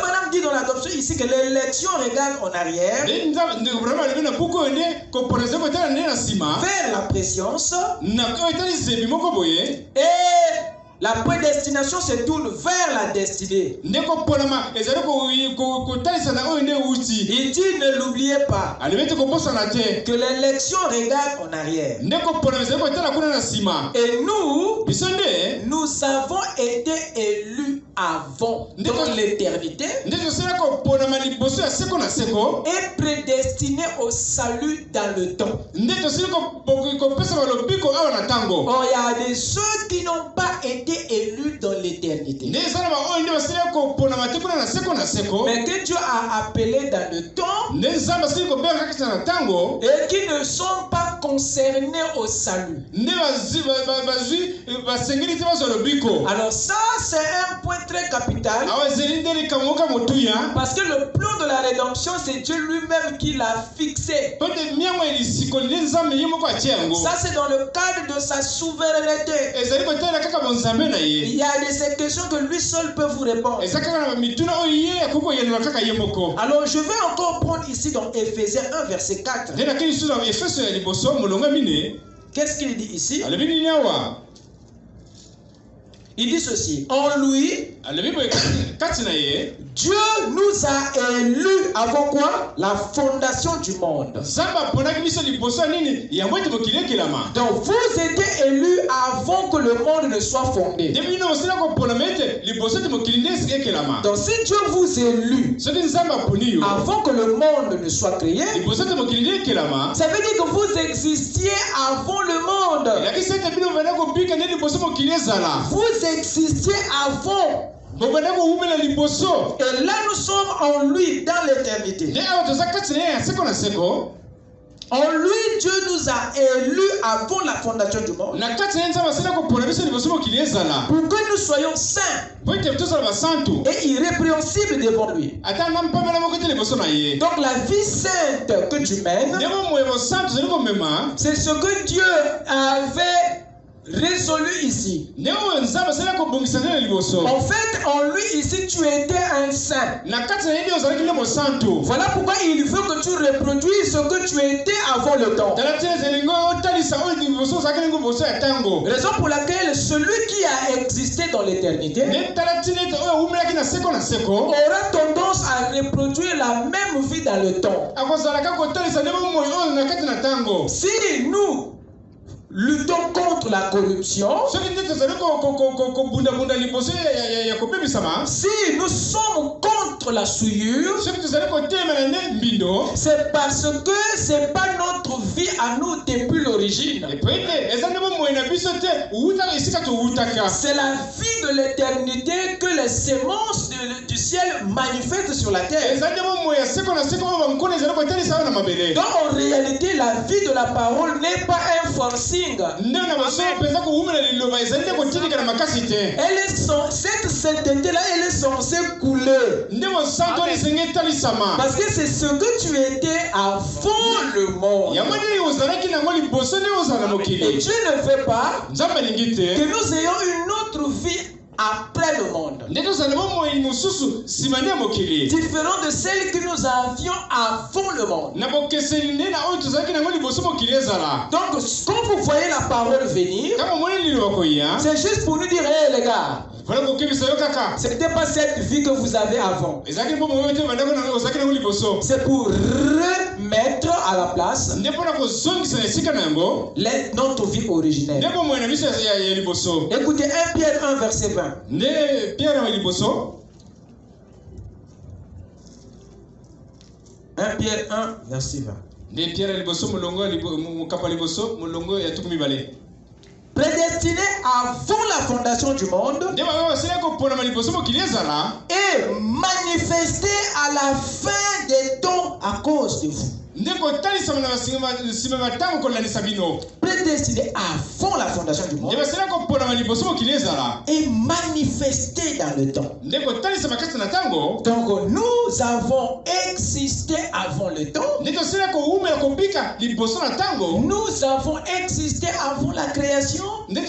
Madame dit dans l'adoption ici que l'élection regarde en arrière vers la préscience, et la prédestination se tourne vers la destinée. Il dit ne l'oubliez pas que l'élection regarde en arrière. Et nous avons été élus avant dans l'éternité est prédestiné au salut dans le temps. Or, il y a des ceux qui n'ont pas été élus dans l'éternité, mais que Dieu a appelés dans le temps et qui ne sont pas concernés au salut. Alors ça, c'est un point très capital, parce que le plan de la rédemption, c'est Dieu lui-même qui l'a fixé. Ça, c'est dans le cadre de sa souveraineté. Il y a des questions que lui seul peut vous répondre. Alors je vais encore prendre ici dans Éphésiens 1 verset 4. Qu'est-ce qu'il dit ici? Il dit ceci: en lui, Dieu nous a élus avant quoi? La fondation du monde. Donc vous étiez élus avant que le monde ne soit fondé. Donc si Dieu vous élu avant que le monde ne soit créé, ça veut dire que vous existiez avant le monde. Vous existiez avant. Et là nous sommes en lui dans l'éternité. En lui, Dieu nous a élus avant la fondation du monde, pour que nous soyons saints et irrépréhensibles devant lui. Donc la vie sainte que tu mènes, c'est ce que Dieu avait résolu ici. En fait, en lui ici, tu étais un saint. Voilà pourquoi il veut que tu reproduises ce que tu étais avant le temps. Raison pour laquelle celui qui a existé dans l'éternité aura tendance à reproduire la même vie dans le temps. Si nous luttons contre la corruption, si nous sommes contre la souillure, c'est parce que ce n'est pas notre vie à nous depuis l'origine. C'est la vie de l'éternité que les semences du ciel manifestent sur la terre. Donc en réalité, la vie de la parole n'est pas un forcing. Cette sainteté-là, elle est censée couler. Parce que c'est ce que tu étais avant le monde. Et Dieu ne veut pas que nous ayons une autre vie après le monde, différent de celle que nous avions avant le monde. Donc quand vous voyez la parole venir, c'est juste pour nous dire: hey, les gars, c'était pas cette vie que vous avez avant. C'est pour remettre à la place notre vie originelle. Écoutez 1 Pierre 1 verset 20. 1 Pierre 1 verset 20. Prédestiné avant la fondation du monde et manifesté à la fin des temps à cause de vous. Prédestiné avant la fondation du monde et manifesté dans le temps. Donc nous avons existé avant le temps. Nous avons existé avant la création. Nous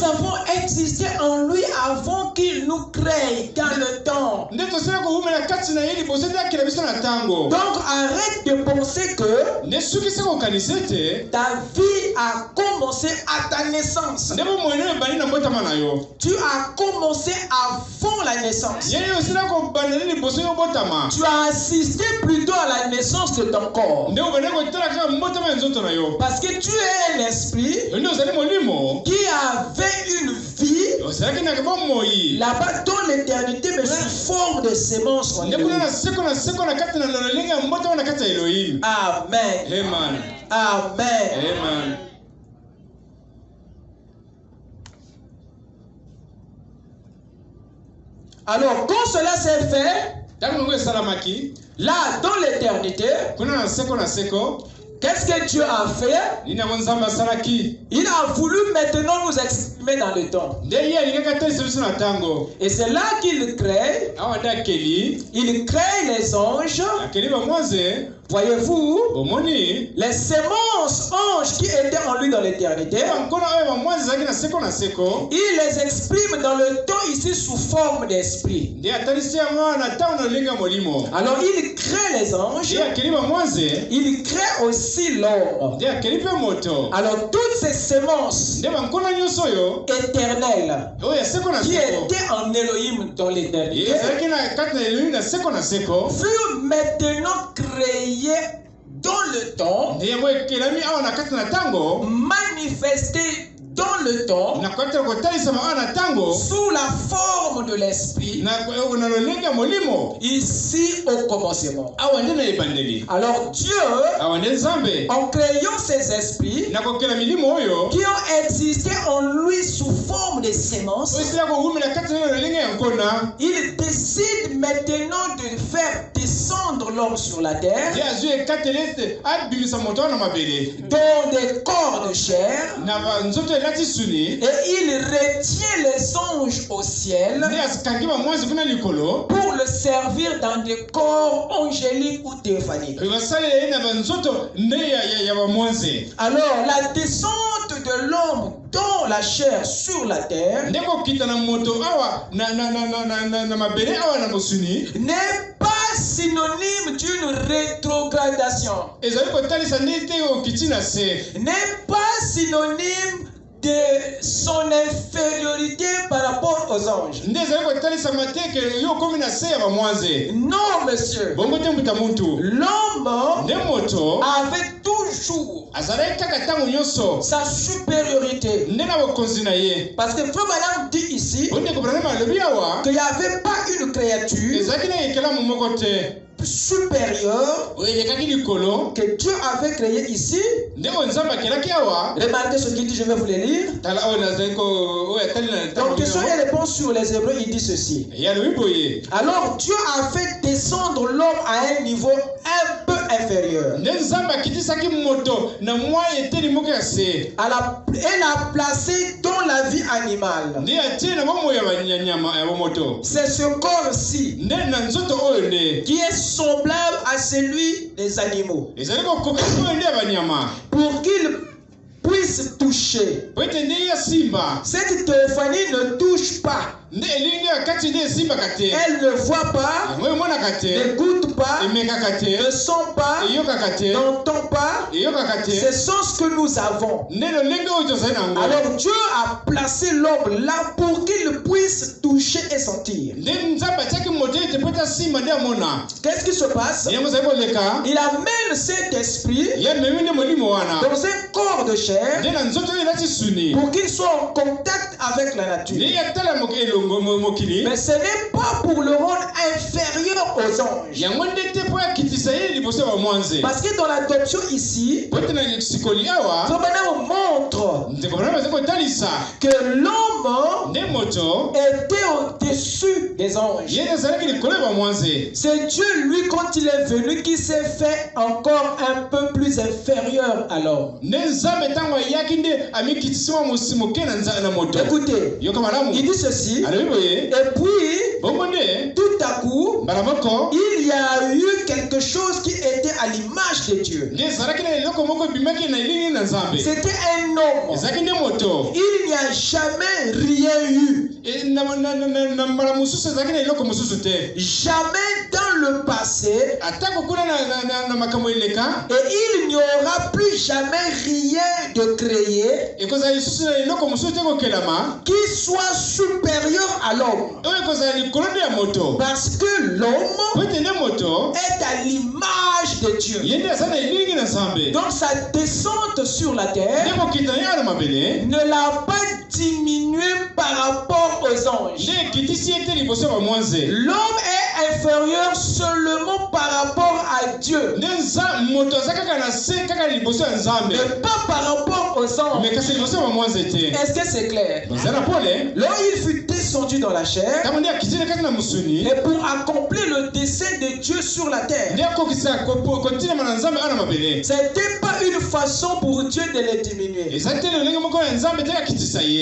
avons existé en lui avant qu'il nous crée dans le temps. Donc arrête de penser que ta vie a commencé à ta naissance. Tu as commencé avant la naissance. Tu as assisté plutôt à la naissance de ton corps. Parce que tu es un esprit qui avait une vie là-bas dans l'éternité, mais sous forme de sémence. Amen. Amen. Amen. Amen. Alors, quand cela s'est fait, là, dans l'éternité, qu'est-ce que Dieu a fait? Il a voulu maintenant nous exprimer dans le temps. Et c'est là qu'il crée. Il crée les anges. Voyez-vous, les semences anges qui étaient en lui dans l'éternité, il les exprime dans le temps ici sous forme d'esprit. Alors il crée les anges, il crée aussi l'homme. Alors toutes ces semences éternelles qui étaient en Elohim dans l'éternité furent maintenant créées dans le temps, manifesté dans le temps, sous la forme de l'esprit, ici au commencement. Alors Dieu, en créant ces esprits qui ont existé en lui sous forme de sémences, il décide maintenant de faire descendre l'homme sur la terre dans des corps de chair. Et il retient les anges au ciel pour le servir dans des corps angéliques ou théophaniques. Alors la descente de l'homme dans la chair sur la terre n'est pas synonyme d'une rétrogradation. N'est pas synonyme de son infériorité par rapport aux anges. Non, monsieur. L'homme avait toujours sa supériorité. Parce que Frère Branham dit ici qu'il n'y avait pas une créature supérieur que Dieu avait créé ici. Remarquez ce qu'il dit, je vais vous le lire. Donc question et réponse sur les Hébreux, il dit ceci. Alors Dieu a fait descendre l'homme à un niveau un peu inférieur. Elle a placé dans la vie animale. C'est ce corps-ci qui est semblable à celui des animaux, pour qu'il puisse toucher. Cette théophanie ne touche pas. Elle ne voit pas, n'écoute pas, ne sent pas, n'entend pas. C'est ce que nous avons. Alors Dieu a placé l'homme là pour qu'il puisse toucher et sentir. Qu'est-ce qui se passe? Il amène cet esprit dans un corps de chair pour qu'il soit en contact avec la nature. Mais ce n'est pas pour le rendre inférieur aux anges. Parce que dans l'adoption ici, Frère Branham montre que l'homme était au-dessus des anges. C'est Dieu, lui, quand il est venu, qui s'est fait encore un peu plus inférieur à l'homme. Écoutez, il dit ceci. Et puis, tout à coup, il y a eu quelque chose qui était à l'image de Dieu. C'était un homme. Il n'y a jamais rien eu. Jamais dans le passé passer. Et il n'y aura plus jamais rien de créé qui soit supérieur à l'homme. Parce que l'homme est à l'image de Dieu. Donc sa descente sur la terre ne l'a pas diminué par rapport aux anges. L'homme est inférieur seulement par rapport à Dieu. Et pas par rapport aux anges. Est-ce que c'est clair? Là, il fut descendu dans la chair et pour accomplir le dessein de Dieu sur la terre. C'était pas une façon pour Dieu de les diminuer.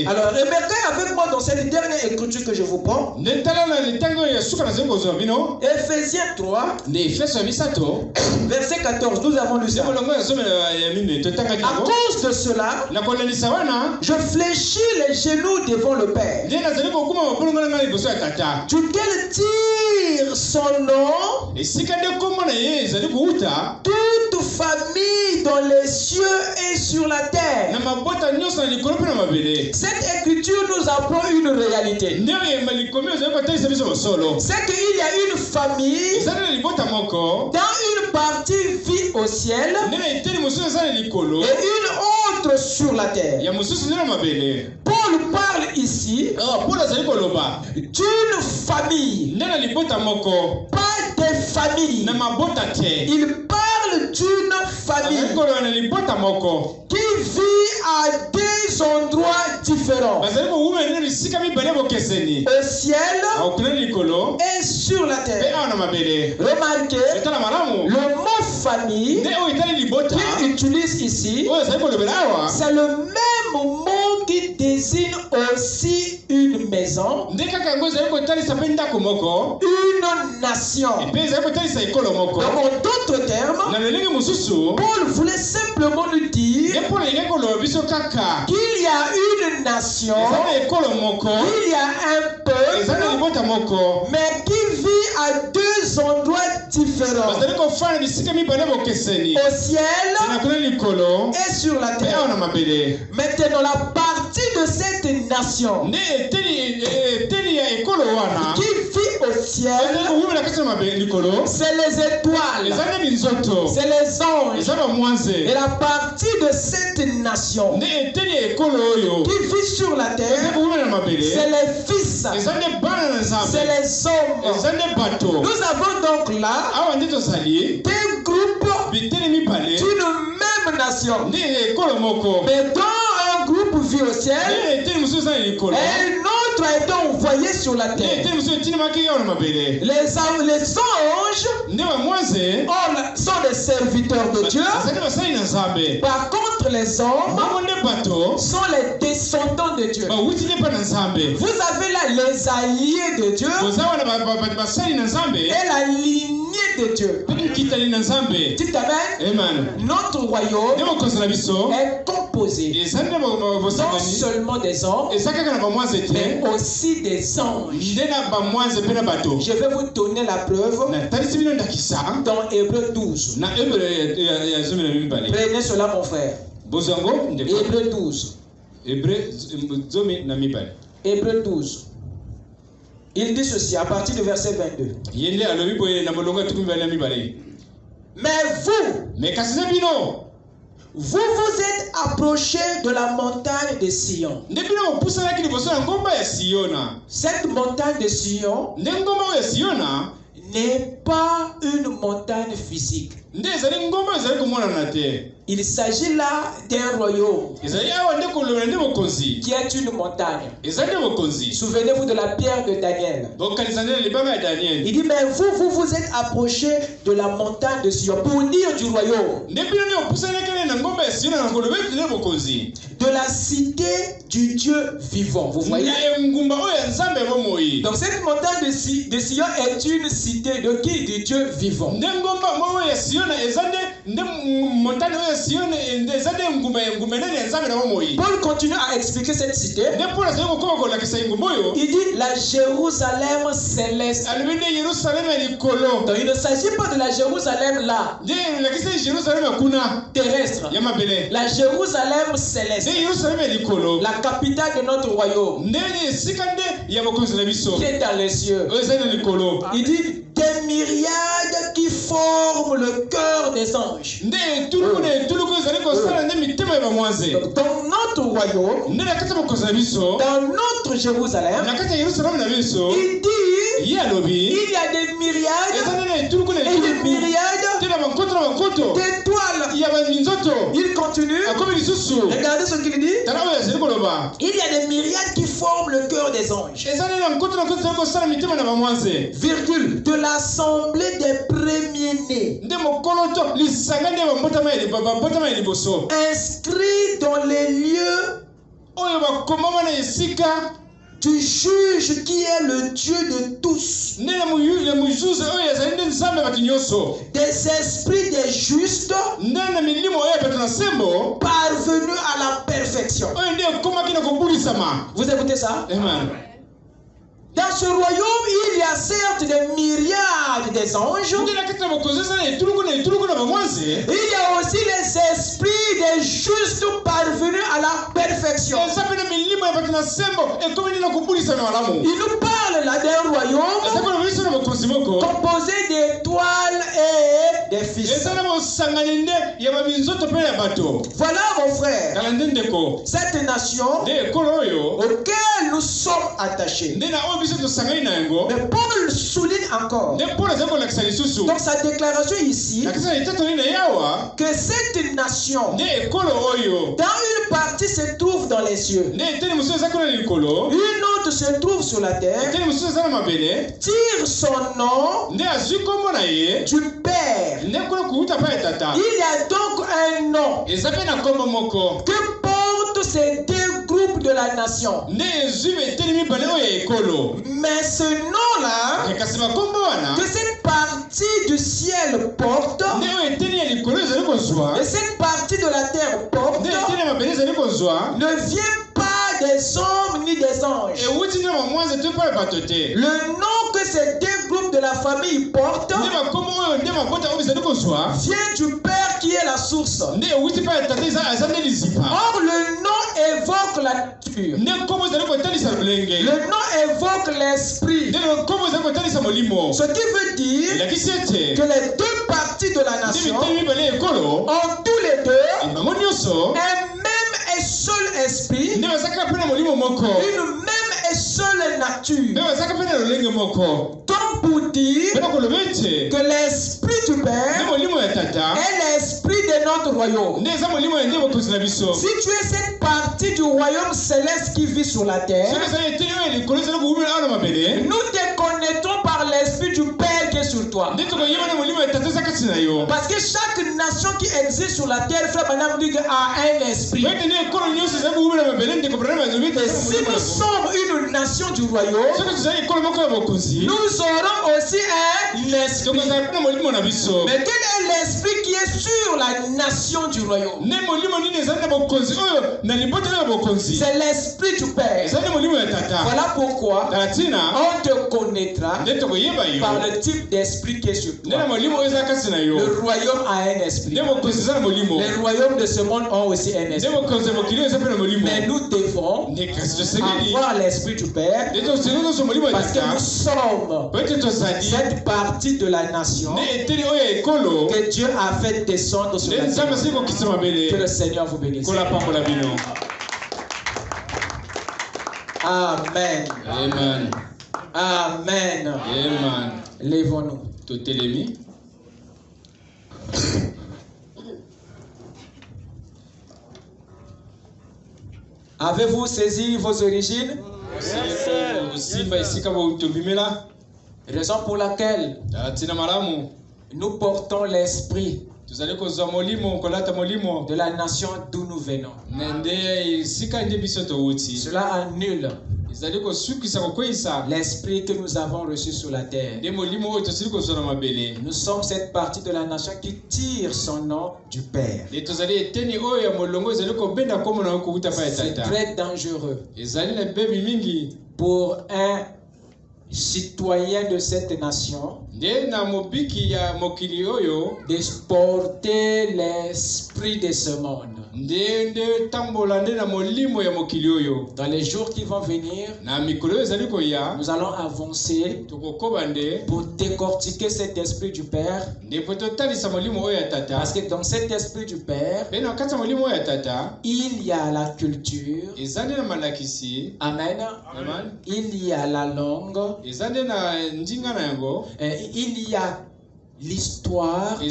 Alors, remarquez avec moi dans cette dernière écriture que je vous prends. Ephésiens 3, verset 14, nous avons lu ça. À cause de cela, je fléchis les genoux devant le Père, duquel tire son nom toute famille dans les cieux et sur la terre. Cette écriture nous apprend une réalité. C'est qu'il y a une famille dans une partie vit au ciel et une autre sur la terre. Paul parle ici d'une famille, pas des familles. Il parle d'une famille qui vit à deux endroits différents, au ciel et sur la terre. Remarquez, le mot famille qu'il utilise ici, c'est le même mot qui désigne aussi une maison, une nation. En d'autres termes, Paul voulait simplement nous dire qu'il y a une nation, il y a un peuple, mais qui vit à deux endroits différents, au ciel et sur la terre. Maintenant, la partie de cette nation qui vit au ciel, c'est les étoiles, c'est les anges. Et la partie de cette nation qui vit sur la terre, c'est les fils, c'est les hommes. Nous avons donc là des groupes d'une même nation, mais dont un groupe vit au ciel et un autre a été envoyé sur la terre. Les anges sont des serviteurs de Dieu. Par contre, les hommes sont les descendants de Dieu. Vous avez là les alliés de Dieu et la lignée de Dieu. Dites amen. Notre royaume est composé non seulement des hommes, mais aussi des anges. Je vais vous donner la preuve dans Hébreux 12. Prenez cela, mon frère. Hébreux 12. Hébreux 12. Il dit ceci à partir du verset 22. Mais vous êtes approchés de la montagne de Sion. Cette montagne de Sion n'est pas une montagne physique. Il s'agit là d'un royaume qui est une montagne. Souvenez-vous de la pierre de Daniel. Il dit, mais vous êtes approchés de la montagne de Sion pour dire du royaume, de la cité du Dieu vivant. Vous voyez? Donc cette montagne de Sion est une cité de qui? Du Dieu vivant. Paul continue à expliquer cette cité. Il dit la Jérusalem céleste. Donc il ne s'agit pas de la Jérusalem là, terrestre. La Jérusalem céleste, la capitale de notre royaume, qui est dans les cieux. Il dit des myriades qui forment le cœur des anges. Dans notre royaume, dans notre Jérusalem, il dit il y a des myriades et des myriades d'étoiles. Il continue. Regardez ce qu'il dit. Il y a des myriades qui forment le cœur des anges. Virgule. De l'assemblée des premiers-nés. Inscrits dans les lieux du juge qui est le Dieu de tous. Des esprits des justes parvenus à la perfection. Vous écoutez ça? Amen. Dans ce royaume, il y a certes des myriades des anges. Il y a aussi les esprits des justes parvenus à la perfection. Il nous parle là d'un royaume composé d'étoiles et des fils. Voilà mon frère, cette nation auquel nous sommes attachés. Mais Paul souligne encore dans sa déclaration ici que cette nation, dans une partie se trouve dans les cieux, une autre se trouve sur la terre, tire son nom du Père. Il y a donc un nom que portent ces deux groupes de la nation. Mais ce nom-là, que cette partie du ciel porte, et cette partie de la terre porte, ne vient pas des hommes ni des anges. Le nom que ces deux groupes de la famille portent vient du Père qui est la source. Or, le nom évoque la nature. Le nom évoque l'esprit. Ce qui veut dire que les deux parties de la nation ont tous les deux un même et seul esprit, une même et seule nature. Donc pour dire que l'esprit du Père est l'esprit de notre royaume. Si tu es cette partie du royaume céleste qui vit sur la terre, nous te connaîtrons par l'esprit du Père qui est sur toi. Parce que chaque nation qui existe sur la terre, frère Branham dit, a un esprit. Et si nous sommes une nation du royaume, nous aurons aussi un esprit. Mais quel est l'esprit qui est sur la nation du royaume? C'est l'esprit du Père. Voilà pourquoi on te connaîtra par le type d'esprit qui est sur toi. Le royaume a un esprit. Les royaumes de ce monde ont aussi un esprit. Mais nous devons avoir l'esprit du Père parce que nous sommes cette partie de la nation que Dieu a fait descendre sur la terre. Que le Seigneur vous bénisse. Amen. Amen. Amen. Amen. Lèvons-nous. Avez-vous saisi vos origines? Raison pour laquelle nous portons l'esprit de la nation d'où nous venons. Cela annule l'esprit que nous avons reçu sur la terre. Nous sommes cette partie de la nation qui tire son nom du Père. C'est très dangereux pour un citoyen de cette nation d'exporter l'esprit de ce monde. Dans les jours qui vont venir, nous allons avancer pour décortiquer cet esprit du Père. Parce que dans cet esprit du Père, il y a la culture. Amen. Il y a la langue. Il y a l'histoire, il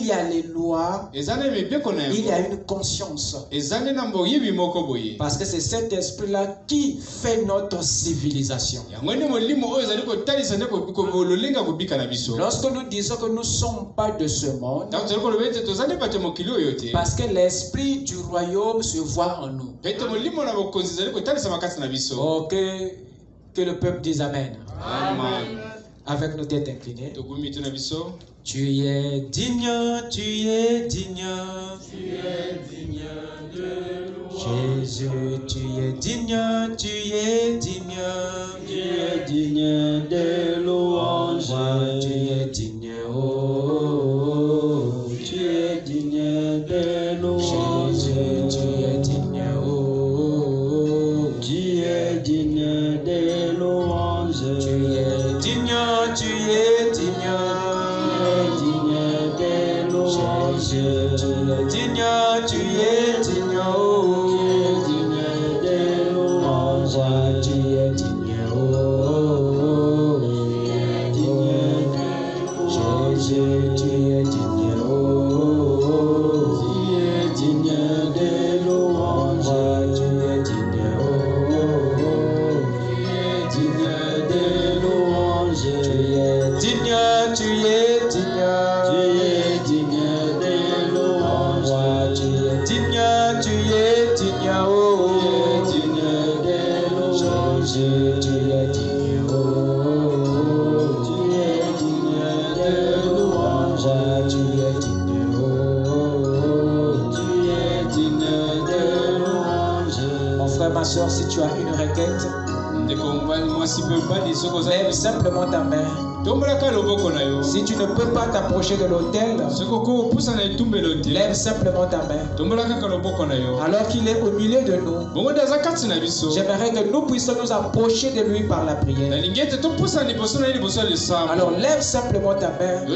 y a les lois, il y a une conscience. Parce que c'est cet esprit-là qui fait notre civilisation. Lorsque nous disons que nous ne sommes pas de ce monde, parce que l'esprit du royaume se voit en nous. Oh, que le peuple dise Amen. Amen. Avec nos têtes inclinées. Tu es digne, tu es digne. Tu es digne de louange. Jésus, tu es digne, tu es digne. Tu es digne de louange. Tu es digne, oh. Tu es digne de louange. Jésus, tu es digne, oh. Tu es digne de louange. Tu es digne, tu es digne. Tu es digne, tu es digne, oh. Tu es digne de louange. Tu es digne, oh. Jésus, tu es digne, oh. Tu es digne de louange. Tu es digne, oh. Tu es digne de louange. Tu es digne, tu es digne. Tu es digne. Tu es digne, oh. Tu es digne de louange. Tu es digne, oh. Tu es digne de louange. Tu es digne, oh. Tu es digne de louange. Mon frère, ma soeur, si tu as une requête, lève simplement ta main. Si tu ne peux pas t'approcher de l'autel, lève simplement ta main. Alors qu'il est au milieu de nous, j'aimerais que nous puissions nous approcher de lui par la prière. Alors lève simplement ta main.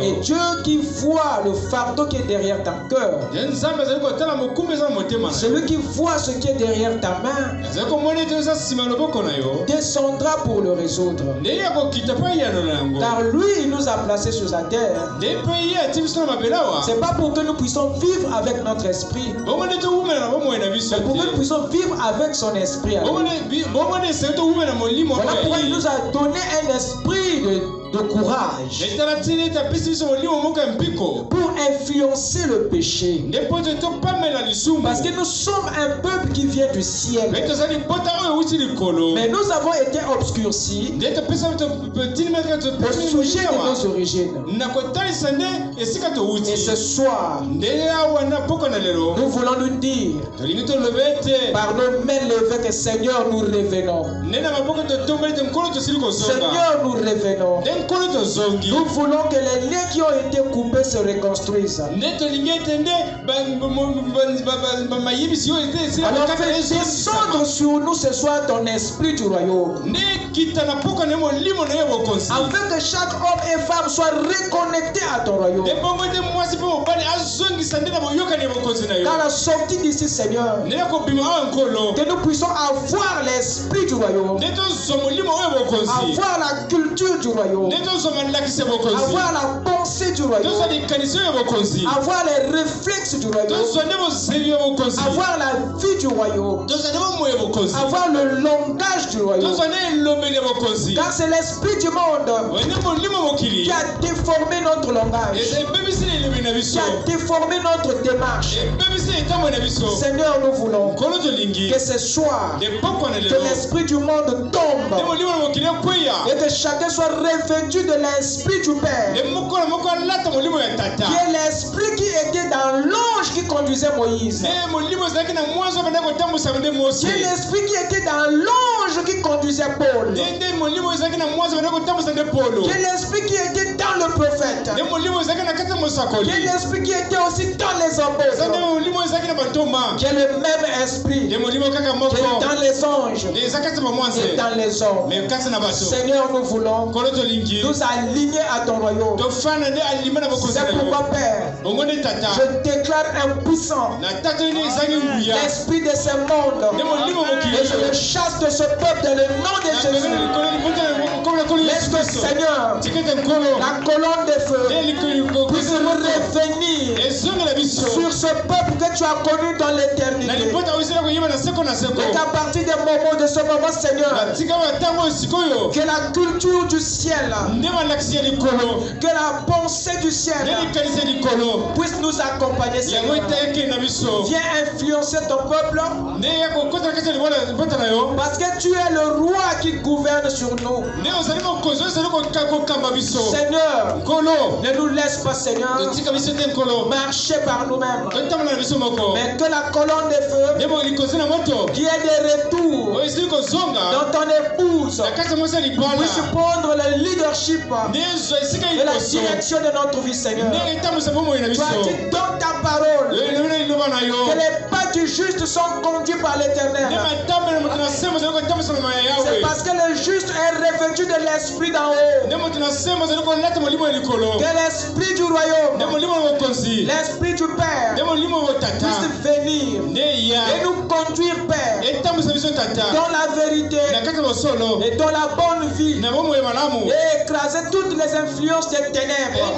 Et Dieu qui voit le fardeau qui est derrière ton cœur, celui qui voit ce qui est derrière ta main, descendra pour le résoudre. Car lui, il nous a placés sur la terre. C'est pas pour que nous puissions vivre avec notre esprit, mais pour que nous puissions vivre avec son esprit. Voilà pourquoi il nous a donné un esprit de courage pour influencer le péché. Parce que nous sommes un peuple qui vient du ciel, mais nous avons été obscurcis au sujet de nos origines. Et ce soir, nous voulons nous dire par nos mains levées que Seigneur, nous revenons. Seigneur, nous revenons. Nous voulons que les liens qui ont été coupés se reconstruisent. Alors fais descendre sur nous ce soir ton esprit du royaume, afin que chaque homme et femme soit reconnecté à ton royaume. Dans la sortie d'ici, Seigneur, que nous puissions avoir l'esprit du royaume, avoir la culture du royaume, avoir la pensée du royaume, avoir les réflexes du royaume, avoir la vie du royaume, avoir le langage du royaume. Car c'est l'esprit du monde qui a déformé notre langage, qui a déformé notre démarche. Seigneur, nous voulons que ce soir, que l'esprit du monde tombe et que chacun soit revêtu de l'esprit du Père, qui est l'esprit qui était dans l'ange qui conduisait Moïse, qui est l'esprit qui était dans l'ange qui conduisait Paul, qui est l'esprit qui était dans le prophète, qui est l'esprit qui était aussi dans les apôtres, qui est le même esprit qui est dans les anges et dans les hommes. Seigneur, nous voulons nous aligner à ton royaume. C'est pourquoi, Père, je déclare impuissant l'esprit de ce monde et je le chasse de ce peuple dans le nom de Jésus. Laisse que, Seigneur, la colonne de feu puisse revenir sur ce peuple que tu as connu dans l'éternité. Et qu'à partir des moments de ce moment, Seigneur, que la culture du ciel, que la pensée du ciel puisse nous accompagner, Seigneur. Viens influencer ton peuple, parce que tu es le roi qui gouverne sur nous. Seigneur, ne nous laisse pas, Seigneur, marcher par nous-mêmes, mais que la colonne de feu qui est de retour dans ton épouse puisse prendre le leadership de la direction de notre vie, Seigneur. Tu as dit dans ta parole que les pas du juste sont conduits par l'Éternel. C'est parce que le juste est revêtu de l'esprit d'en haut, que l'esprit du royaume, l'esprit du Père puisse venir et nous conduire, Père, dans la vérité et dans la bonne vie, et écraser toutes les influences des ténèbres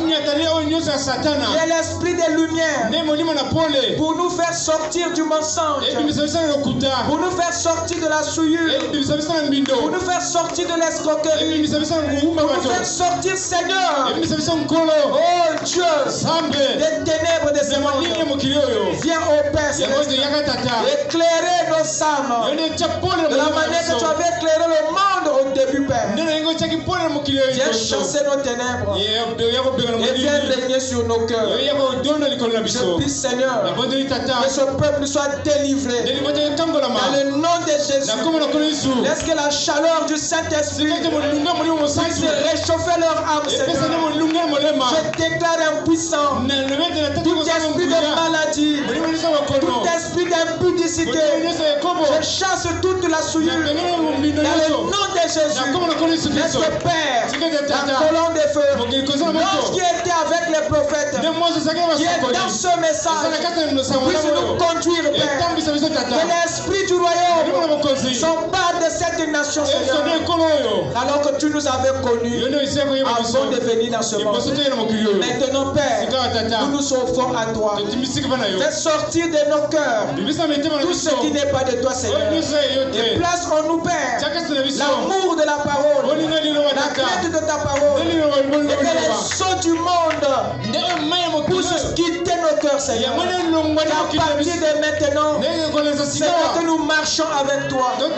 et l'esprit des lumières pour nous faire sortir du mensonge, pour nous faire sortir de la souillure, pour nous faire sortir de l'escroquerie, pour nous faire sortir, Seigneur, oh Dieu, des ténèbres de ce monde. Viens au Père Céleste, éclairer nos âmes de la manière que tu avais éclairé le monde au début, Père. Viens chasser nos ténèbres et viens régner sur nos cœurs. Je prie, Seigneur, que ce peuple soit délivré dans le nom de Jésus. Laisse que la chaleur du Saint-Esprit puisse réchauffer leur âme, Seigneur. Je déclare impuissant tout esprit de maladie, tout esprit d'impudicité. Je chasse toute la souillure dans le nom de Jésus. Laisse le Père, la colonne de feu, l'ange qui était avec les prophètes, qui est dans ce message, puisse nous conduire, Père. Que l'esprit du royaume s'empare de cette nation, Seigneur, alors que tu nous avais connus avant de venir dans ce monde. Maintenant, Père, nous nous offrons à toi. Fais sortir de nos cœurs tout ce qui n'est pas de toi, Seigneur. Et place en nous, Père, l'amour de la parole, la crainte de ta parole, et que les sons du monde puissent quitter nos cœurs, Seigneur. Et à partir de maintenant, Seigneur, que nous marchons avec toi. Nous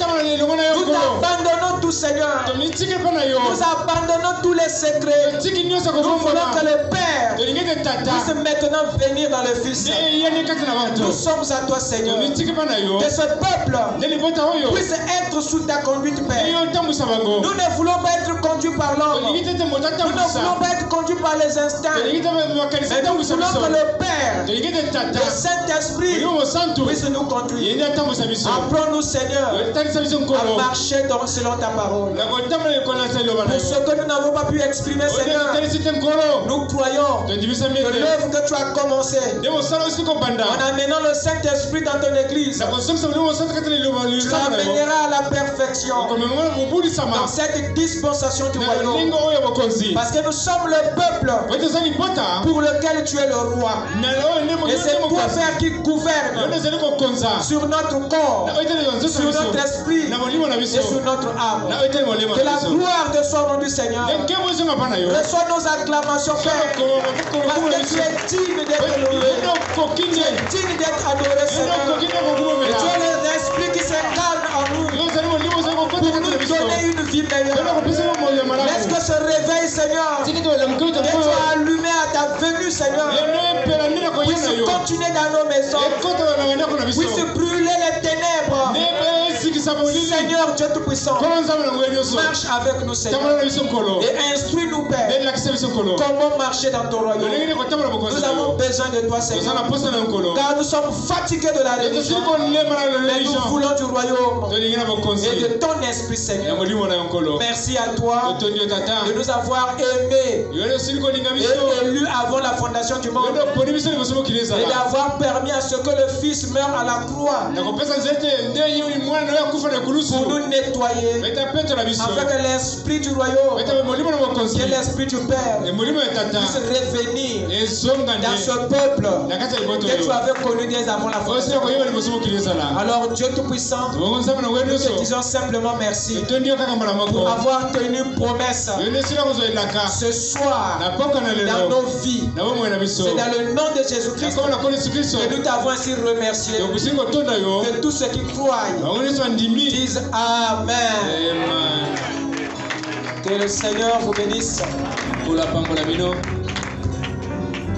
abandonnons tout, Seigneur. Nous abandonnons tous les secrets. Nous voulons que le Père puisse maintenant venir dans le Fils. Nous sommes à toi, Seigneur. Que ce peuple puisse être sous ta conduite, Père. Nous ne voulons pas être conduits par l'homme. Nous ne voulons pas être conduits par les instincts. Mais nous voulons que le Père, le Saint-Esprit, puisse nous conduire. Apprends-nous, Seigneur, à marcher selon ta parole. Pour ce que nous n'avons pas pu exprimer, Seigneur, nous croyons que l'œuvre que tu as commencée en amenant le Saint-Esprit dans ton église, tu l'amèneras à la perfection dans cette dispensation du royaume. Parce que nous sommes le peuple pour lequel tu es le roi. Et c'est toi, Père, qui gouverne sur notre corps, sur notre esprit et sur notre âme. Que la gloire te soit rendue, Seigneur. Reçois nos acclamations, Père, parce que tu es digne d'être loué. Tu es digne d'être adoré, Seigneur. Et tu es l'esprit qui s'incarne en nous pour nous donner une vie meilleure. Laisse que ce réveil, Seigneur, que tu as allumé à ta venue, Seigneur, puisse continuer dans nos maisons, puisse brûler les ténèbres. Seigneur Dieu Tout-Puissant, marche avec nous, Seigneur, et instruis-nous, Père, comment marcher dans ton royaume. Nous avons besoin de toi, Seigneur, car nous sommes fatigués de la religion, mais nous voulons du royaume et de ton esprit, Seigneur. Merci à toi de nous avoir aimés et élus avant la fondation du monde, et d'avoir permis à ce que le Fils meure à la croix pour nous nettoyer, afin que l'esprit du royaume, qui est l'esprit du Père, puisse revenir dans ce peuple que tu avais connu dès avant la fondation. Alors Dieu Tout-Puissant, nous te disons simplement merci pour avoir tenu promesse ce soir dans nos vies. C'est dans le nom de Jésus-Christ que nous t'avons ainsi remercié. Que tous ceux qui croient disent Amen. Que le Seigneur vous bénisse.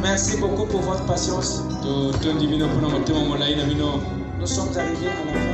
Merci beaucoup pour votre patience. Nous sommes arrivés à la fin.